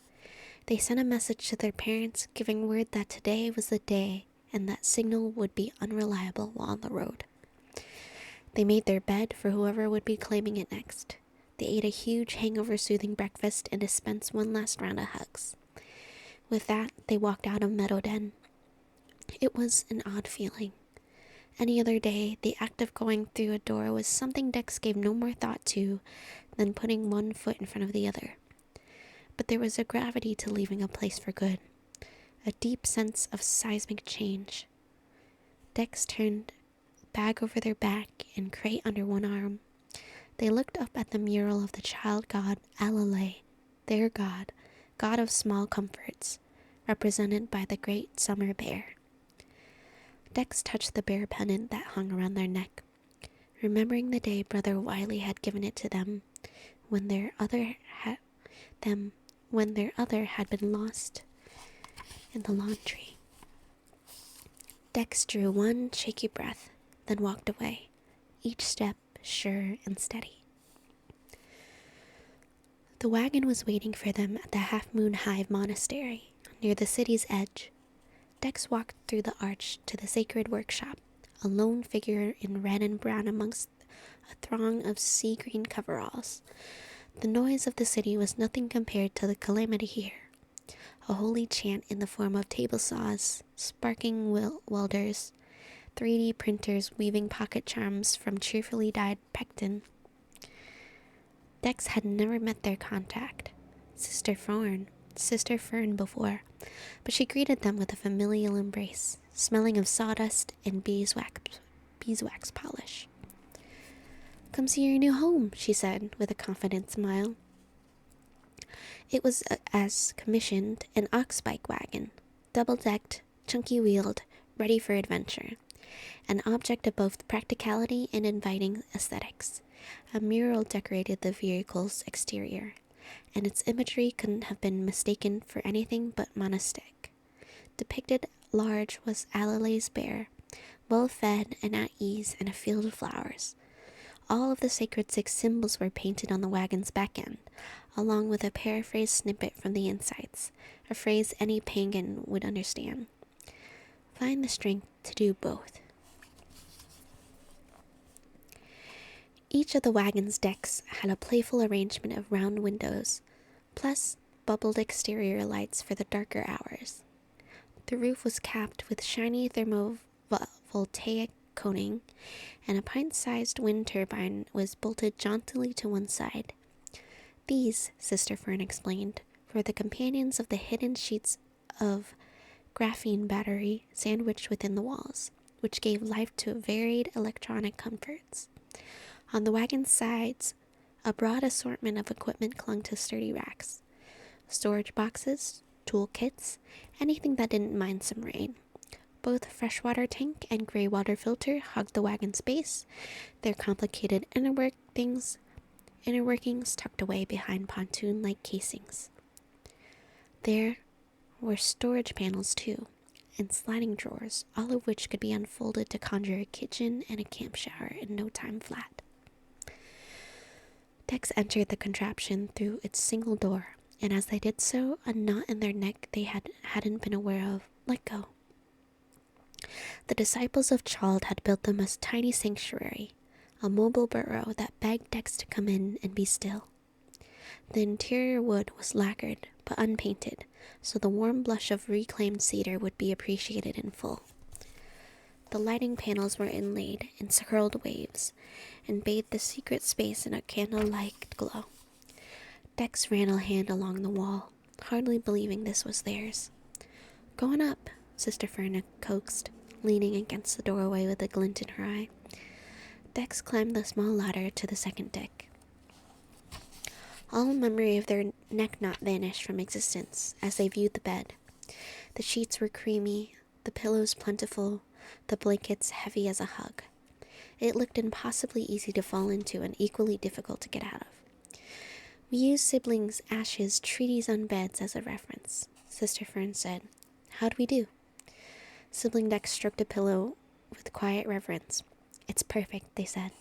They sent a message to their parents, giving word that today was the day, and that signal would be unreliable while on the road. They made their bed for whoever would be claiming it next. They ate a huge hangover-soothing breakfast and dispensed one last round of hugs. With that, they walked out of Meadowden. It was an odd feeling. Any other day, the act of going through a door was something Dex gave no more thought to than putting one foot in front of the other. But there was a gravity to leaving a place for good, a deep sense of seismic change. Dex turned, bag over their back and crate under one arm. They looked up at the mural of the child god Alalay, their god of small comforts, represented by the great summer bear. Dex touched the bear pendant that hung around their neck, remembering the day Brother Wiley had given it to them when their other had been lost in the laundry. Dex drew one shaky breath, then walked away, each step sure and steady. The wagon was waiting for them at the Half Moon Hive Monastery, near the city's edge. Dex walked through the arch to the sacred workshop, a lone figure in red and brown amongst a throng of sea-green coveralls. The noise of the city was nothing compared to the calamity here. A holy chant in the form of table saws, sparking welders, 3D printers weaving pocket charms from cheerfully dyed pectin. Dex had never met their contact, Sister Fern before, but she greeted them with a familial embrace, smelling of sawdust and beeswax polish. "Come see your new home," she said, with a confident smile. It was, as commissioned, an ox-bike wagon, double-decked, chunky-wheeled, ready for adventure. An object of both practicality and inviting aesthetics. A mural decorated the vehicle's exterior, and its imagery couldn't have been mistaken for anything but monastic. Depicted large was Alalay's bear, well fed and at ease in a field of flowers. All of the sacred six symbols were painted on the wagon's back end, along with a paraphrased snippet from the insides, a phrase any pagan would understand. Find the strength to do both. Each of the wagon's decks had a playful arrangement of round windows, plus bubbled exterior lights for the darker hours. The roof was capped with shiny thermovoltaic coating, and a pint-sized wind turbine was bolted jauntily to one side. These, Sister Fern explained, were the companions of the hidden sheets of graphene battery sandwiched within the walls, which gave life to varied electronic comforts. On the wagon's sides, a broad assortment of equipment clung to sturdy racks. Storage boxes, tool kits, anything that didn't mind some rain. Both freshwater tank and gray water filter hogged the wagon's base, their complicated inner workings tucked away behind pontoon-like casings. There were storage panels too, and sliding drawers, all of which could be unfolded to conjure a kitchen and a camp shower in no time flat. Dex entered the contraption through its single door, and as they did so, a knot in their neck they hadn't been aware of let go. The disciples of Chald had built them a tiny sanctuary, a mobile burrow that begged Dex to come in and be still. The interior wood was lacquered, but unpainted, so the warm blush of reclaimed cedar would be appreciated in full. The lighting panels were inlaid in curled waves, and bathed the secret space in a candle-like glow. Dex ran a hand along the wall, hardly believing this was theirs. "Go on up," Sister Fern coaxed, leaning against the doorway with a glint in her eye. Dex climbed the small ladder to the second deck. All memory of their neck knot vanished from existence as they viewed the bed. The sheets were creamy, the pillows plentiful, the blankets heavy as a hug. It looked impossibly easy to fall into and equally difficult to get out of. "We use siblings' ashes treaties on beds as a reference," Sister Fern said. "How'd we do?" Sibling Dex stroked a pillow with quiet reverence. "It's perfect," they said.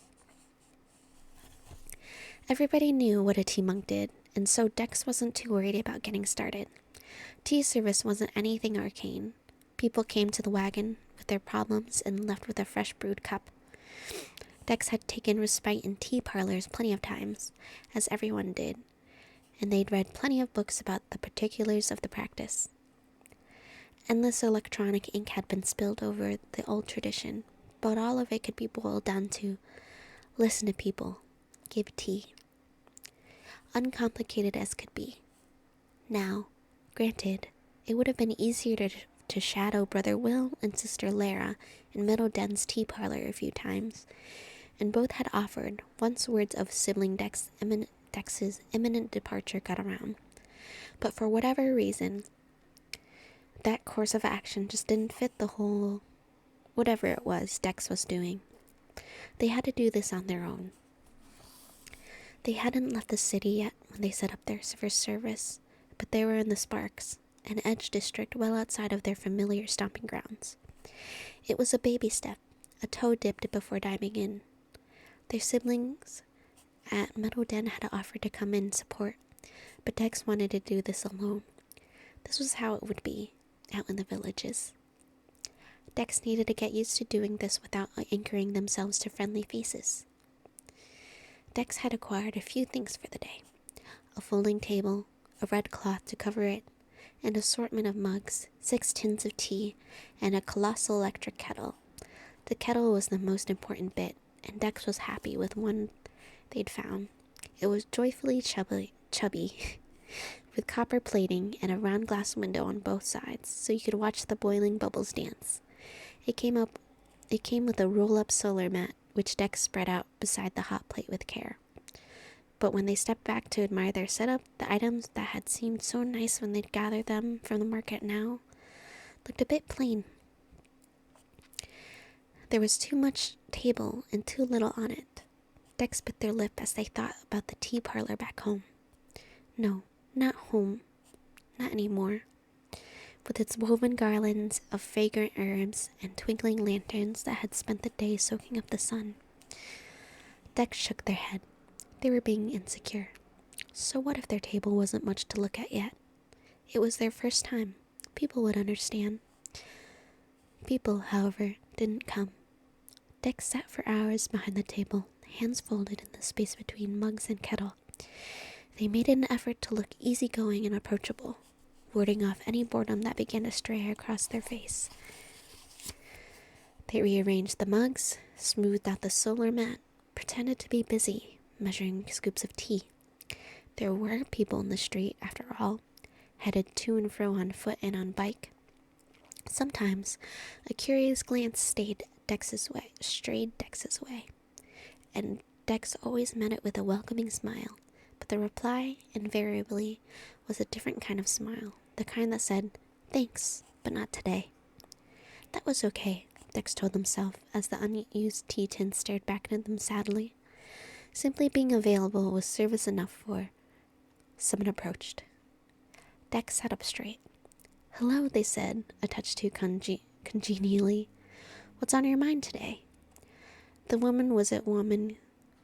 Everybody knew what a tea monk did, and so Dex wasn't too worried about getting started. Tea service wasn't anything arcane. People came to the wagon with their problems and left with a fresh brewed cup. Dex had taken respite in tea parlors plenty of times, as everyone did, and they'd read plenty of books about the particulars of the practice. Endless electronic ink had been spilled over the old tradition, but all of it could be boiled down to listen to people, give tea. Uncomplicated as could be. Now, granted, it would have been easier to shadow Brother Will and Sister Lara in Middle Den's tea parlor a few times, and both had offered once words of sibling Dex's imminent departure got around. But for whatever reason, that course of action just didn't fit the whole whatever it was Dex was doing. They had to do this on their own. They hadn't left the city yet when they set up their first service, but they were in the Sparks, an edge district well outside of their familiar stomping grounds. It was a baby step, a toe dipped before diving in. Their siblings at Meadow Den had offered to come in and support, but Dex wanted to do this alone. This was how it would be out in the villages. Dex needed to get used to doing this without anchoring themselves to friendly faces. Dex had acquired a few things for the day: a folding table, a red cloth to cover it, an assortment of mugs, 6 tins of tea, and a colossal electric kettle. The kettle was the most important bit, and Dex was happy with one they'd found. It was joyfully chubby, with copper plating and a round glass window on both sides, so you could watch the boiling bubbles dance. It came with a roll-up solar mat, which Dex spread out beside the hot plate with care. But when they stepped back to admire their setup, the items that had seemed so nice when they'd gathered them from the market now looked a bit plain. There was too much table and too little on it. Dex bit their lip as they thought about the tea parlor back home. No, not home. Not anymore. With its woven garlands of fragrant herbs and twinkling lanterns that had spent the day soaking up the sun. Dex shook their head. They were being insecure. So what if their table wasn't much to look at yet? It was their first time. People would understand. People, however, didn't come. Dex sat for hours behind the table, hands folded in the space between mugs and kettle. They made an effort to look easygoing and approachable, warding off any boredom that began to stray across their face. They rearranged the mugs, smoothed out the solar mat, pretended to be busy, measuring scoops of tea. There were people in the street, after all, headed to and fro on foot and on bike. Sometimes a curious glance strayed Dex's way, and Dex always met it with a welcoming smile, but the reply, invariably, was a different kind of smile, the kind that said, "Thanks, but not today." That was okay, Dex told himself as the unused tea tin stared back at them sadly. Simply being available was service enough for... Someone approached. Dex sat up straight. "Hello," they said, a touch too congenially. "What's on your mind today?" The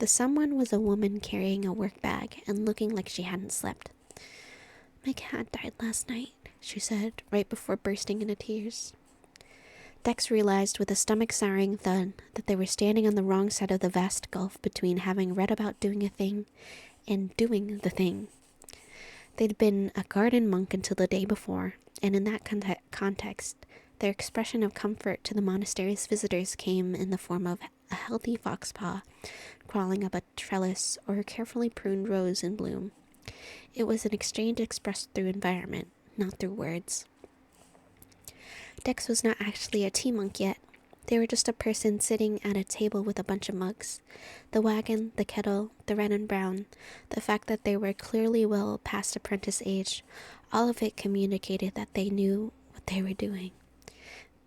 someone was a woman carrying a work bag and looking like she hadn't slept. "My cat died last night," she said, right before bursting into tears. Dex realized with a stomach-souring thud that they were standing on the wrong side of the vast gulf between having read about doing a thing and doing the thing. They'd been a garden monk until the day before, and in that context, their expression of comfort to the monastery's visitors came in the form of a healthy fox paw crawling up a trellis or a carefully pruned rose in bloom. It was an exchange expressed through environment, not through words. Dex was not actually a tea monk yet. They were just a person sitting at a table with a bunch of mugs. The wagon, the kettle, the red and brown, the fact that they were clearly well past apprentice age, all of it communicated that they knew what they were doing.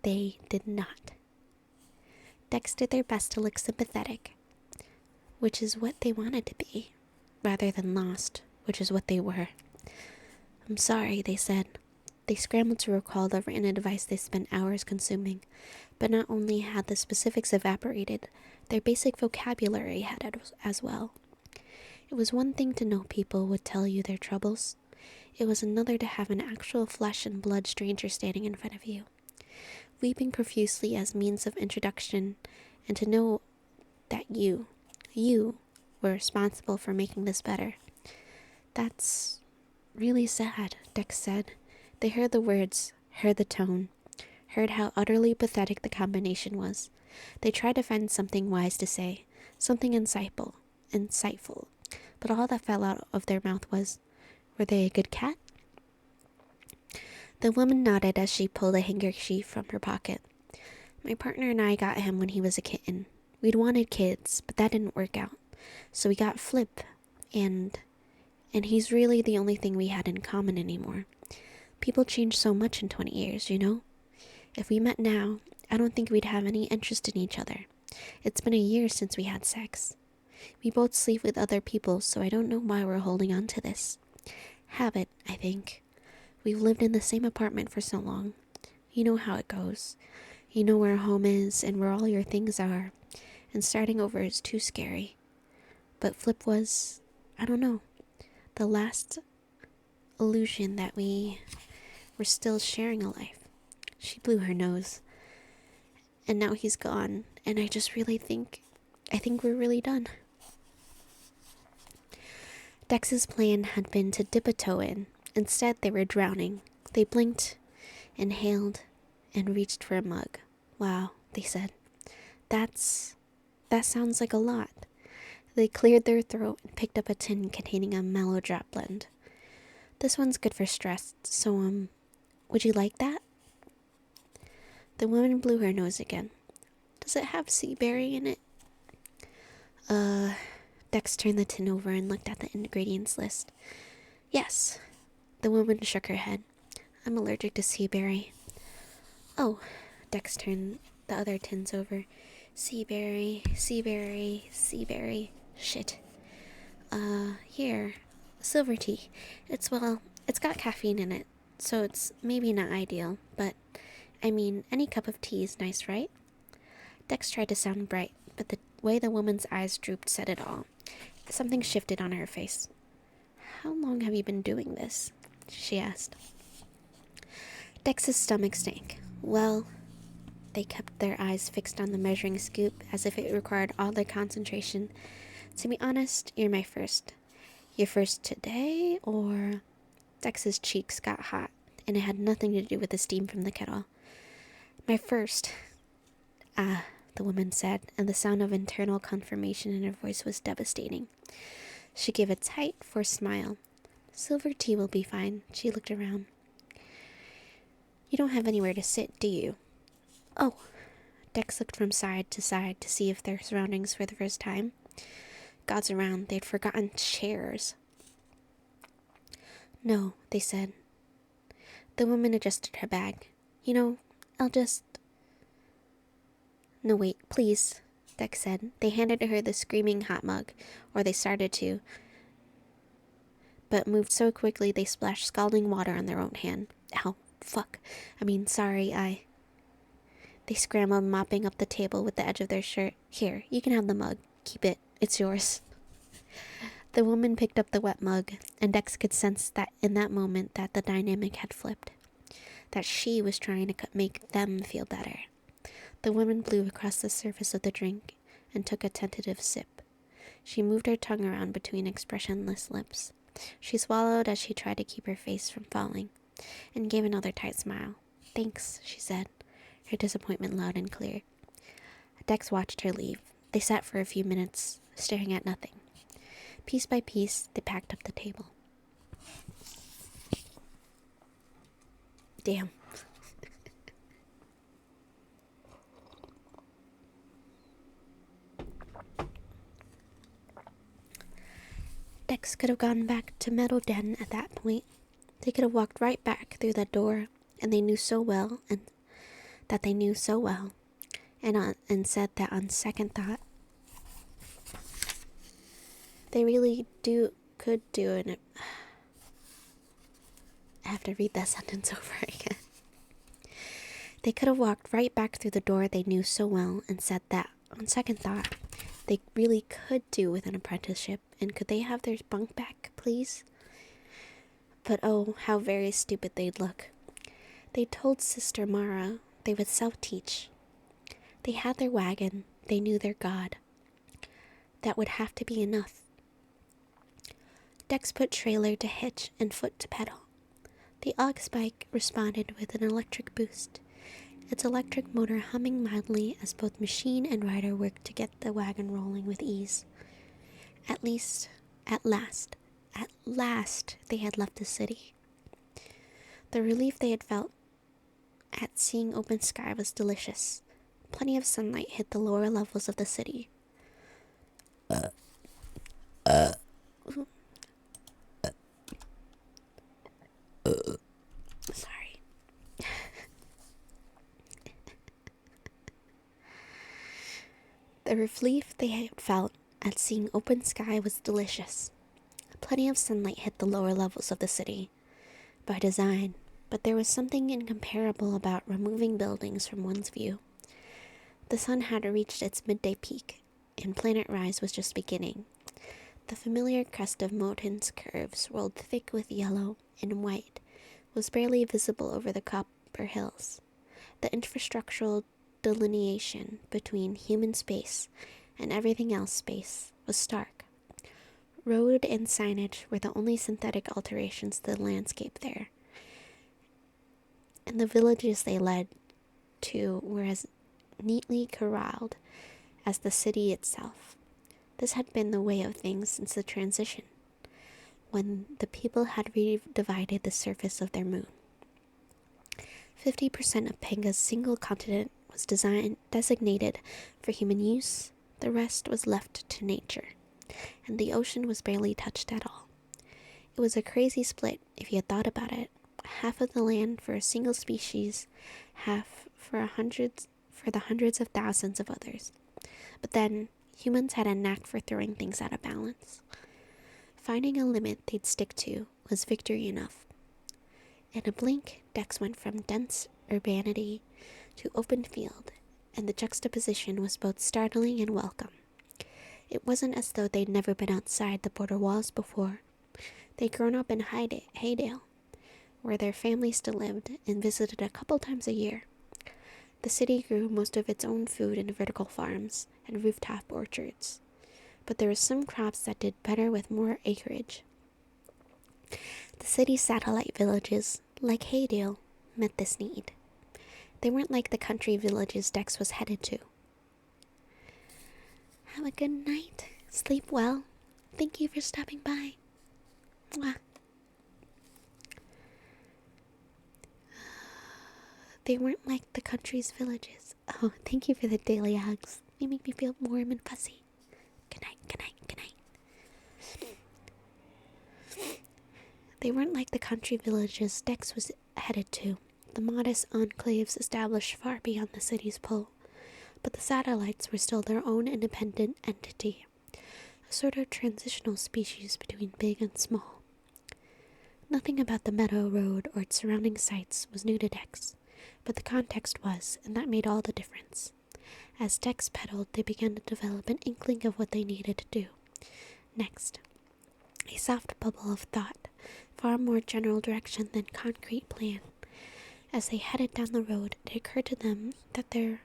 They did not. Dex did their best to look sympathetic, which is what they wanted to be, rather than lost, which is what they were. "I'm sorry," they said. They scrambled to recall the written advice they spent hours consuming, but not only had the specifics evaporated, their basic vocabulary had as well. It was one thing to know people would tell you their troubles. It was another to have an actual flesh and blood stranger standing in front of you, weeping profusely as means of introduction, and to know that you were responsible for making this better. "That's really sad," Dex said. They heard the words, heard the tone, heard how utterly pathetic the combination was. They tried to find something wise to say, something insightful, but all that fell out of their mouth was, "Were they a good cat?" The woman nodded as she pulled a handkerchief from her pocket. "My partner and I got him when he was a kitten. We'd wanted kids, but that didn't work out. So we got Flip, and he's really the only thing we had in common anymore. People change so much in 20 years, you know? If we met now, I don't think we'd have any interest in each other. It's been a year since we had sex. We both sleep with other people, so I don't know why we're holding on to this. Habit, I think. We've lived in the same apartment for so long. You know how it goes. You know where home is and where all your things are, and starting over is too scary. But Flip was, I don't know, the last illusion that we were still sharing a life." She blew her nose. "And now he's gone, and I just really think we're really done." Dex's plan had been to dip a toe in. Instead, they were drowning. They blinked, inhaled, and reached for a mug. "Wow," they said. That sounds like a lot." They cleared their throat and picked up a tin containing a mellow drop blend. "This one's good for stress, so, would you like that?" The woman blew her nose again. "Does it have sea berry in it?" Dex turned the tin over and looked at the ingredients list. Yes. The woman shook her head. I'm allergic to sea berry. Oh. Dex turned the other tins over. Sea berry, sea berry, sea berry. Shit. Here. Silver tea. It's got caffeine in it, so it's maybe not ideal, but, I mean, any cup of tea is nice, right? Dex tried to sound bright, but the way the woman's eyes drooped said it all. Something shifted on her face. How long have you been doing this? She asked. Dex's stomach stank. Well, they kept their eyes fixed on the measuring scoop as if it required all their concentration. To be honest, you're my first. Your first today, or... Dex's cheeks got hot, and it had nothing to do with the steam from the kettle. My first. Ah, the woman said, and the sound of internal confirmation in her voice was devastating. She gave a tight, forced smile. Silver tea will be fine. She looked around. You don't have anywhere to sit, do you? Oh. Dex looked from side to see if their surroundings for the first time. Gods around, they'd forgotten chairs. No, they said. The woman adjusted her bag. You know, I'll just... No, wait, please, Dex said. They handed her the screaming hot mug, or they started to, but moved so quickly they splashed scalding water on their own hand. Ow, fuck. Sorry, They scrambled, mopping up the table with the edge of their shirt. Here, you can have the mug. Keep it. It's yours. The woman picked up the wet mug, and Dex could sense that in that moment that the dynamic had flipped. That she was trying to make them feel better. The woman blew across the surface of the drink and took a tentative sip. She moved her tongue around between expressionless lips. She swallowed as she tried to keep her face from falling, and gave another tight smile. Thanks, she said, her disappointment loud and clear. Dex watched her leave. They sat for a few minutes, staring at nothing. Piece by piece, they packed up the table. Damn. Dex could have gone back to Meadow Den at that point. They could have walked right back through that door, and they knew so well, and said that on second thought, they really could do it. I have to read that sentence over again. They could have walked right back through the door they knew so well and said that, on second thought, they really could do with an apprenticeship, and could they have their bunk back, please? But oh, how very stupid they'd look. They told Sister Mara they would self-teach. They had their wagon, they knew their God. That would have to be enough. Dex put trailer to hitch and foot to pedal. The ox bike responded with an electric boost, its electric motor humming mildly as both machine and rider worked to get the wagon rolling with ease. At last, they had left the city. The relief they had felt at seeing open sky was delicious. Plenty of sunlight hit the lower levels of the city. Sorry. The relief they had felt at seeing open sky was delicious. Plenty of sunlight hit the lower levels of the city. By design, but there was something incomparable about removing buildings from one's view. The sun had reached its midday peak, and planet rise was just beginning. The familiar crest of mountain's curves, rolled thick with yellow and white, was barely visible over the copper hills. The infrastructural delineation between human space and everything else space was stark. Road and signage were the only synthetic alterations to the landscape there, and the villages they led to were as neatly corralled as the city itself. This had been the way of things since the transition, when the people had redivided the surface of their moon. 50% of Panga's single continent was designated for human use. The rest was left to nature. and the ocean was barely touched at all. It was a crazy split if you had thought about it. Half of the land for a single species, half for the hundreds of thousands of others. But then, humans had a knack for throwing things out of balance. Finding a limit they'd stick to was victory enough. In a blink, Dex went from dense urbanity to open field, and the juxtaposition was both startling and welcome. It wasn't as though they'd never been outside the border walls before. They'd grown up in Haydale, where their family still lived, and visited a couple times a year. The city grew most of its own food in vertical farms and rooftop orchards, but there were some crops that did better with more acreage. The city's satellite villages, like Haydale, met this need. They weren't like the country villages Dex was headed to. Have a good night. Sleep well. Thank you for stopping by. Mwah. They weren't like the country's villages. Oh, thank you for the daily hugs. They make me feel warm and fuzzy. Good night, good night, good night. They weren't like the country villages Dex was headed to, the modest enclaves established far beyond the city's pull. But the satellites were still their own independent entity, a sort of transitional species between big and small. Nothing about the meadow road or its surrounding sites was new to Dex, but the context was, and that made all the difference. As Dex pedaled, they began to develop an inkling of what they needed to do next. A soft bubble of thought, far more general direction than concrete plan. As they headed down the road, it occurred to them that there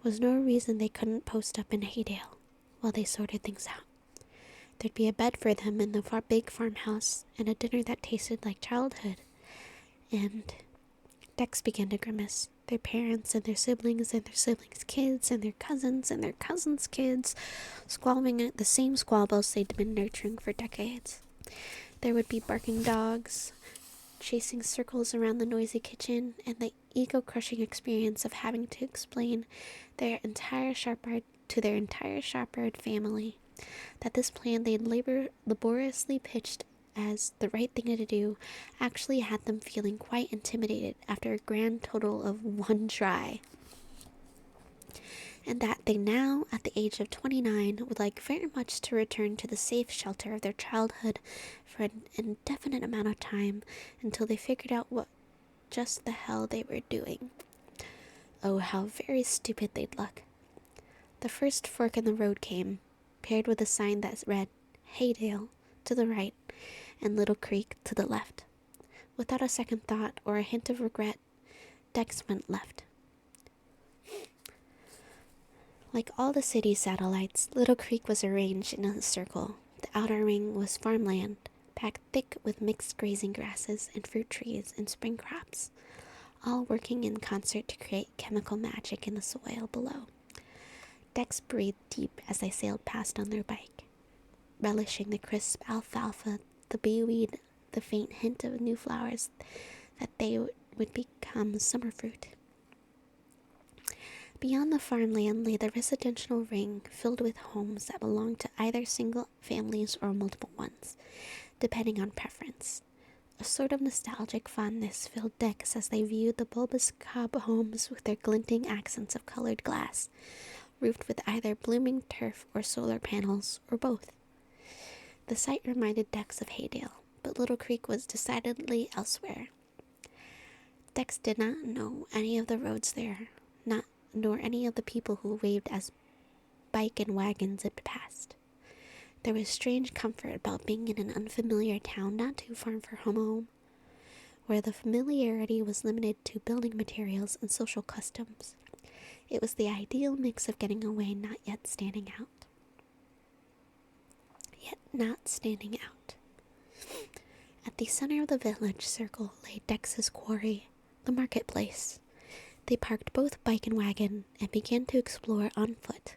was no reason they couldn't post up in Haydale while they sorted things out. There'd be a bed for them in the big farmhouse, and a dinner that tasted like childhood. And Dex began to grimace. Their parents and their siblings kids and their cousins' kids, squabbling at the same squabbles they'd been nurturing for decades. There would be barking dogs, chasing circles around the noisy kitchen, and the ego-crushing experience of having to explain to their entire Sharpard family that this plan they'd laboriously pitched as the right thing to do actually had them feeling quite intimidated after a grand total of one try. And that they now, at the age of 29, would like very much to return to the safe shelter of their childhood for an indefinite amount of time until they figured out what just the hell they were doing. Oh, how very stupid they'd look. The first fork in the road came, paired with a sign that read, Haydale, to the right, and Little Creek to the left. Without a second thought or a hint of regret, Dex went left. Like all the city's satellites, Little Creek was arranged in a circle. The outer ring was farmland, packed thick with mixed grazing grasses and fruit trees and spring crops, all working in concert to create chemical magic in the soil below. Dex breathed deep as they sailed past on their bike, relishing the crisp alfalfa, the beeweed, the faint hint of new flowers that they would become summer fruit. Beyond the farmland lay the residential ring filled with homes that belonged to either single families or multiple ones, depending on preference. A sort of nostalgic fondness filled Dex as they viewed the bulbous cob homes with their glinting accents of colored glass, roofed with either blooming turf or solar panels, or both. The site reminded Dex of Haydale, but Little Creek was decidedly elsewhere. Dex did not know any of the roads there, nor any of the people who waved as bike and wagons it passed. There was strange comfort about being in an unfamiliar town not too far from home, where the familiarity was limited to building materials and social customs. It was the ideal mix of getting away, not yet standing out. At the center of the village circle lay Dex's quarry, the marketplace. They parked both bike and wagon and began to explore on foot.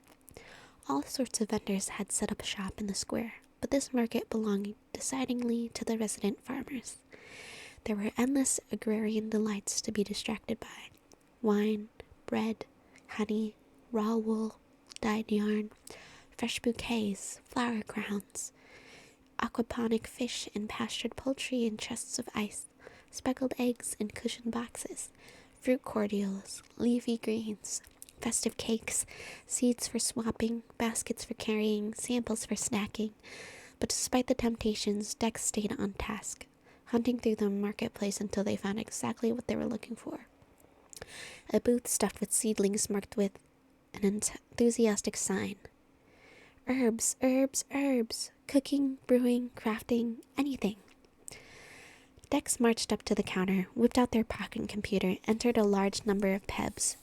All sorts of vendors had set up shop in the square, but this market belonged decidedly to the resident farmers. There were endless agrarian delights to be distracted by: wine, bread, honey, raw wool, dyed yarn, fresh bouquets, flower crowns, aquaponic fish and pastured poultry in chests of ice, speckled eggs in cushioned boxes, fruit cordials, leafy greens, festive cakes, seeds for swapping, baskets for carrying, samples for snacking. But despite the temptations, Dex stayed on task, hunting through the marketplace until they found exactly what they were looking for. A booth stuffed with seedlings marked with an enthusiastic sign. Herbs, herbs, herbs. Cooking, brewing, crafting, anything. Dex marched up to the counter, whipped out their pocket computer, entered a large number of PEBs,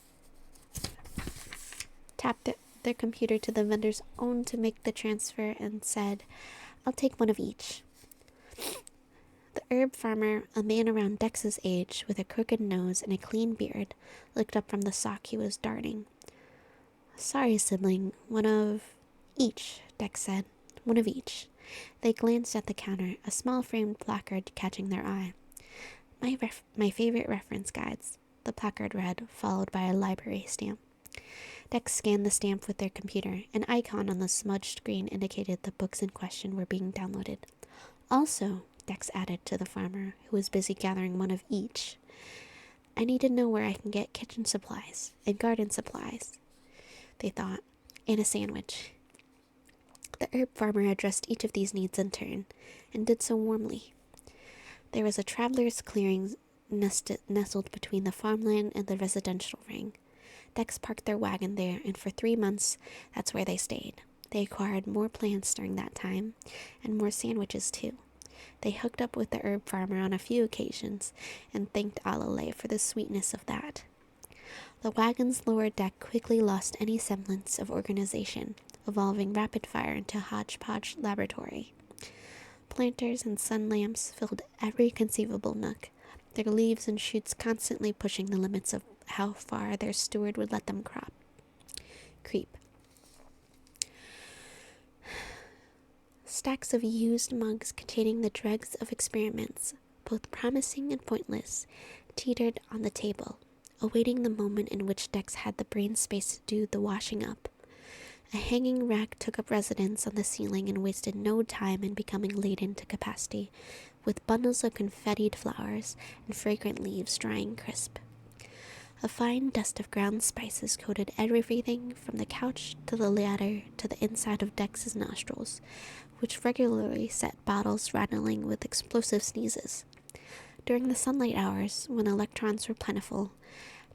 tapped their computer to the vendor's own to make the transfer, and said, "I'll take one of each." The herb farmer, a man around Dex's age, with a crooked nose and a clean beard, looked up from the sock he was darning. "Sorry, sibling, one of each," Dex said. "One of each." They glanced at the counter, a small framed placard catching their eye. My favorite reference guides," the placard read, followed by a library stamp. Dex scanned the stamp with their computer. An icon on the smudged screen indicated the books in question were being downloaded. "Also," Dex added to the farmer, who was busy gathering one of each, "I need to know where I can get kitchen supplies and garden supplies," they thought, "and a sandwich." The herb farmer addressed each of these needs in turn, and did so warmly. There was a traveler's clearing nestled between the farmland and the residential ring. Dex parked their wagon there, and for 3 months, that's where they stayed. They acquired more plants during that time, and more sandwiches too. They hooked up with the herb farmer on a few occasions, and thanked Alalay for the sweetness of that. The wagon's lower deck quickly lost any semblance of organization, evolving rapid-fire into a hodgepodge laboratory. Planters and sun lamps filled every conceivable nook, their leaves and shoots constantly pushing the limits of how far their steward would let them creep. Stacks of used mugs containing the dregs of experiments, both promising and pointless, teetered on the table, awaiting the moment in which Dex had the brain space to do the washing up. A hanging rack took up residence on the ceiling and wasted no time in becoming laden to capacity, with bundles of confettied flowers and fragrant leaves drying crisp. A fine dust of ground spices coated everything from the couch to the ladder to the inside of Dex's nostrils, which regularly set bottles rattling with explosive sneezes. During the sunlight hours, when electrons were plentiful,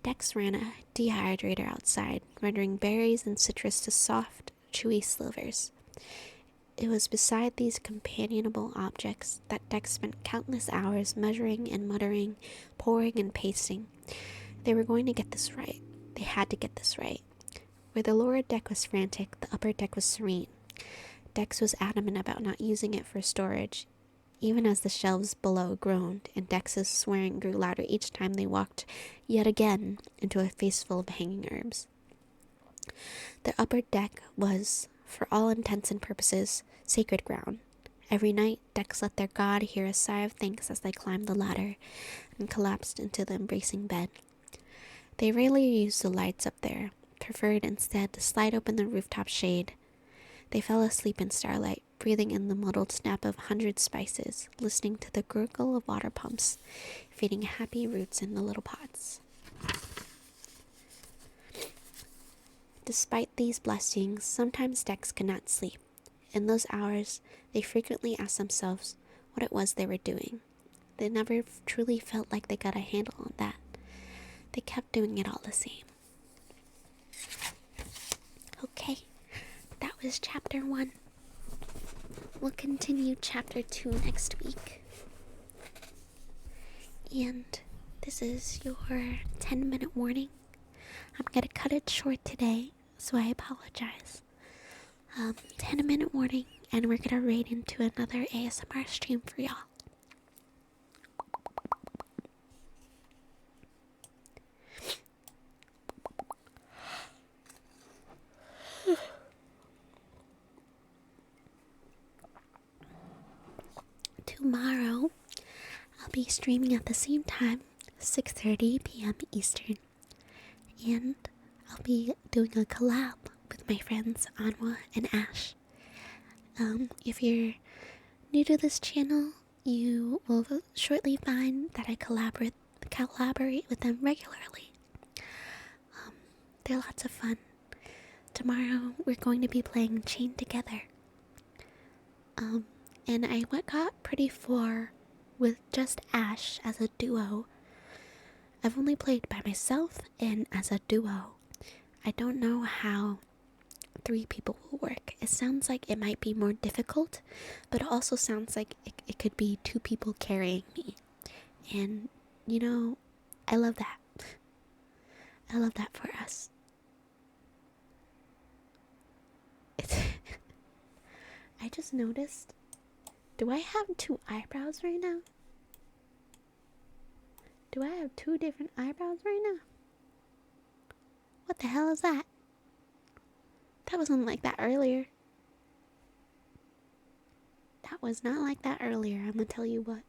Dex ran a dehydrator outside, rendering berries and citrus to soft, chewy slivers. It was beside these companionable objects that Dex spent countless hours measuring and muttering, pouring and pasting. They were going to get this right. They had to get this right. Where the lower deck was frantic, the upper deck was serene. Dex was adamant about not using it for storage, even as the shelves below groaned, and Dex's swearing grew louder each time they walked, yet again, into a face full of hanging herbs. The upper deck was, for all intents and purposes, sacred ground. Every night, Dex let their god hear a sigh of thanks as they climbed the ladder and collapsed into the embracing bed. They rarely used the lights up there, preferred instead to slide open the rooftop shade. They fell asleep in starlight, breathing in the muddled snap of 100 spices, listening to the gurgle of water pumps, feeding happy roots in the little pots. Despite these blessings, sometimes Dex could not sleep. In those hours, they frequently asked themselves what it was they were doing. They never truly felt like they got a handle on that. They kept doing it all the same. Okay, that was chapter 1. We'll continue chapter 2 next week. And this is your 10-minute warning. I'm going to cut it short today, so I apologize. 10-minute warning, and we're going to raid into another ASMR stream for y'all. Tomorrow, I'll be streaming at the same time, 6:30 p.m. Eastern, and I'll be doing a collab with my friends Anwa and Ash. If you're new to this channel, you will shortly find that I collaborate with them regularly. They're lots of fun. Tomorrow we're going to be playing Chain Together. And I got pretty far with just Ash as a duo. I've only played by myself and as a duo. I don't know how 3 people will work. It sounds like it might be more difficult, but it also sounds like it could be 2 people carrying me. And, you know, I love that. I love that for us. I just noticed, do I have 2 eyebrows right now? Do I have 2 different eyebrows right now? What the hell is that? That wasn't like that earlier. That was not like that earlier, I'm gonna tell you what.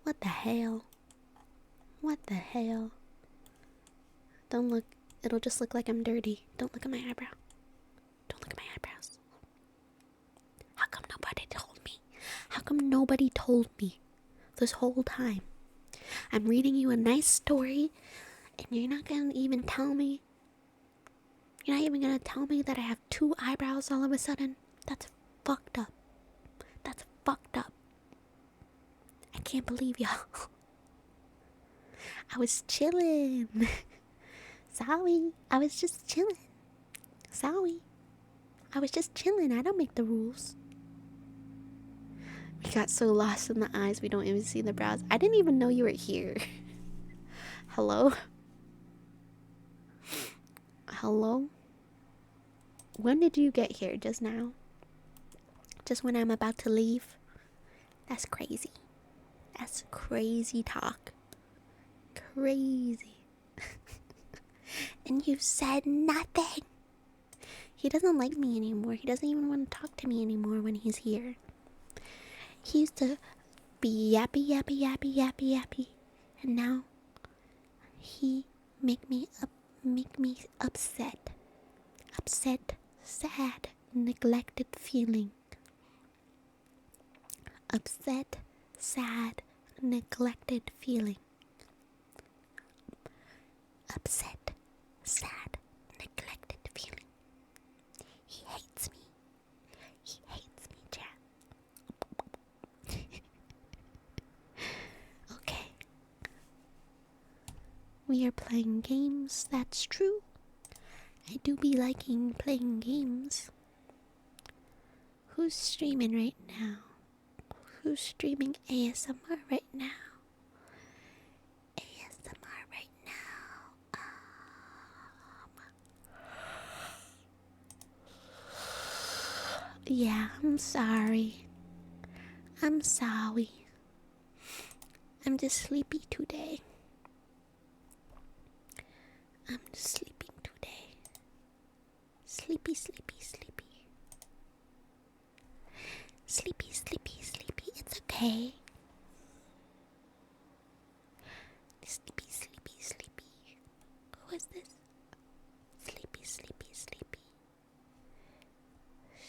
What the hell? What the hell? Don't look, it'll just look like I'm dirty. Don't look at my eyebrow. Don't look at my eyebrows. How come nobody told me? How come nobody told me this whole time? I'm reading you a nice story, and you're not gonna even tell me. You're not even gonna tell me that I have 2 eyebrows all of a sudden? That's fucked up. That's fucked up. I can't believe y'all. I was chilling. Sorry. I was just chilling. Sorry. I was just chilling. I don't make the rules. We got so lost in the eyes we don't even see the brows. I didn't even know you were here. Hello? Hello? When did you get here? Just now? Just when I'm about to leave? That's crazy. That's crazy talk. Crazy. And you said nothing. He doesn't like me anymore. He doesn't even want to talk to me anymore when he's here. He used to be yappy, yappy, yappy, yappy, yappy. And now he make me upset. Upset, sad, neglected feeling. Upset, sad, neglected feeling. Upset, sad, neglected feeling. He hates me. He hates me, chat. Okay. We are playing games, that's true. I do be liking playing games. Who's streaming right now? Who's streaming ASMR right now? ASMR right now. Yeah, I'm sorry. I'm sorry. I'm just sleepy today. I'm just sleeping today. Sleepy, sleepy, sleepy. Sleepy, sleepy, sleepy. It's okay. Sleepy, sleepy, sleepy. Who is this? Sleepy, sleepy, sleepy.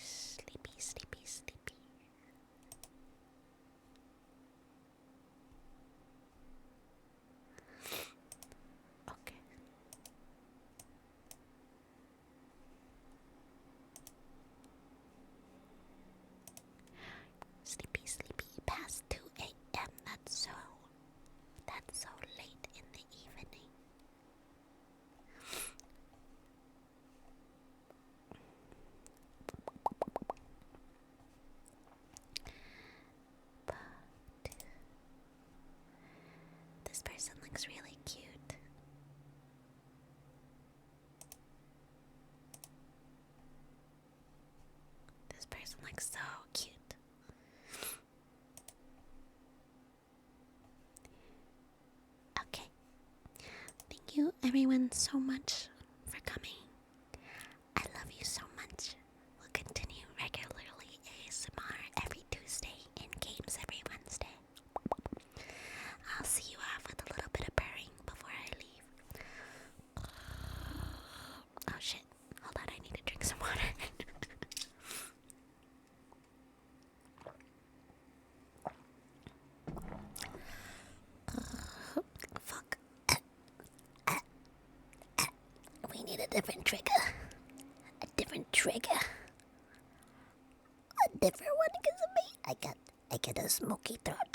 Sleepy, sleepy, sleepy. Okay. Sleepy, sleepy. Past 2 a.m. That's so late in the evening. But this person looks really cute. This person looks so cute. Okay. Thank you everyone so much for coming. I love you so much. We'll continue regularly ASMR every Tuesday and games every Wednesday. I'll see you off with a little bit of purring before I leave. Oh shit. different trigger. A different trigger. A different one because of me. I got a smoky throat.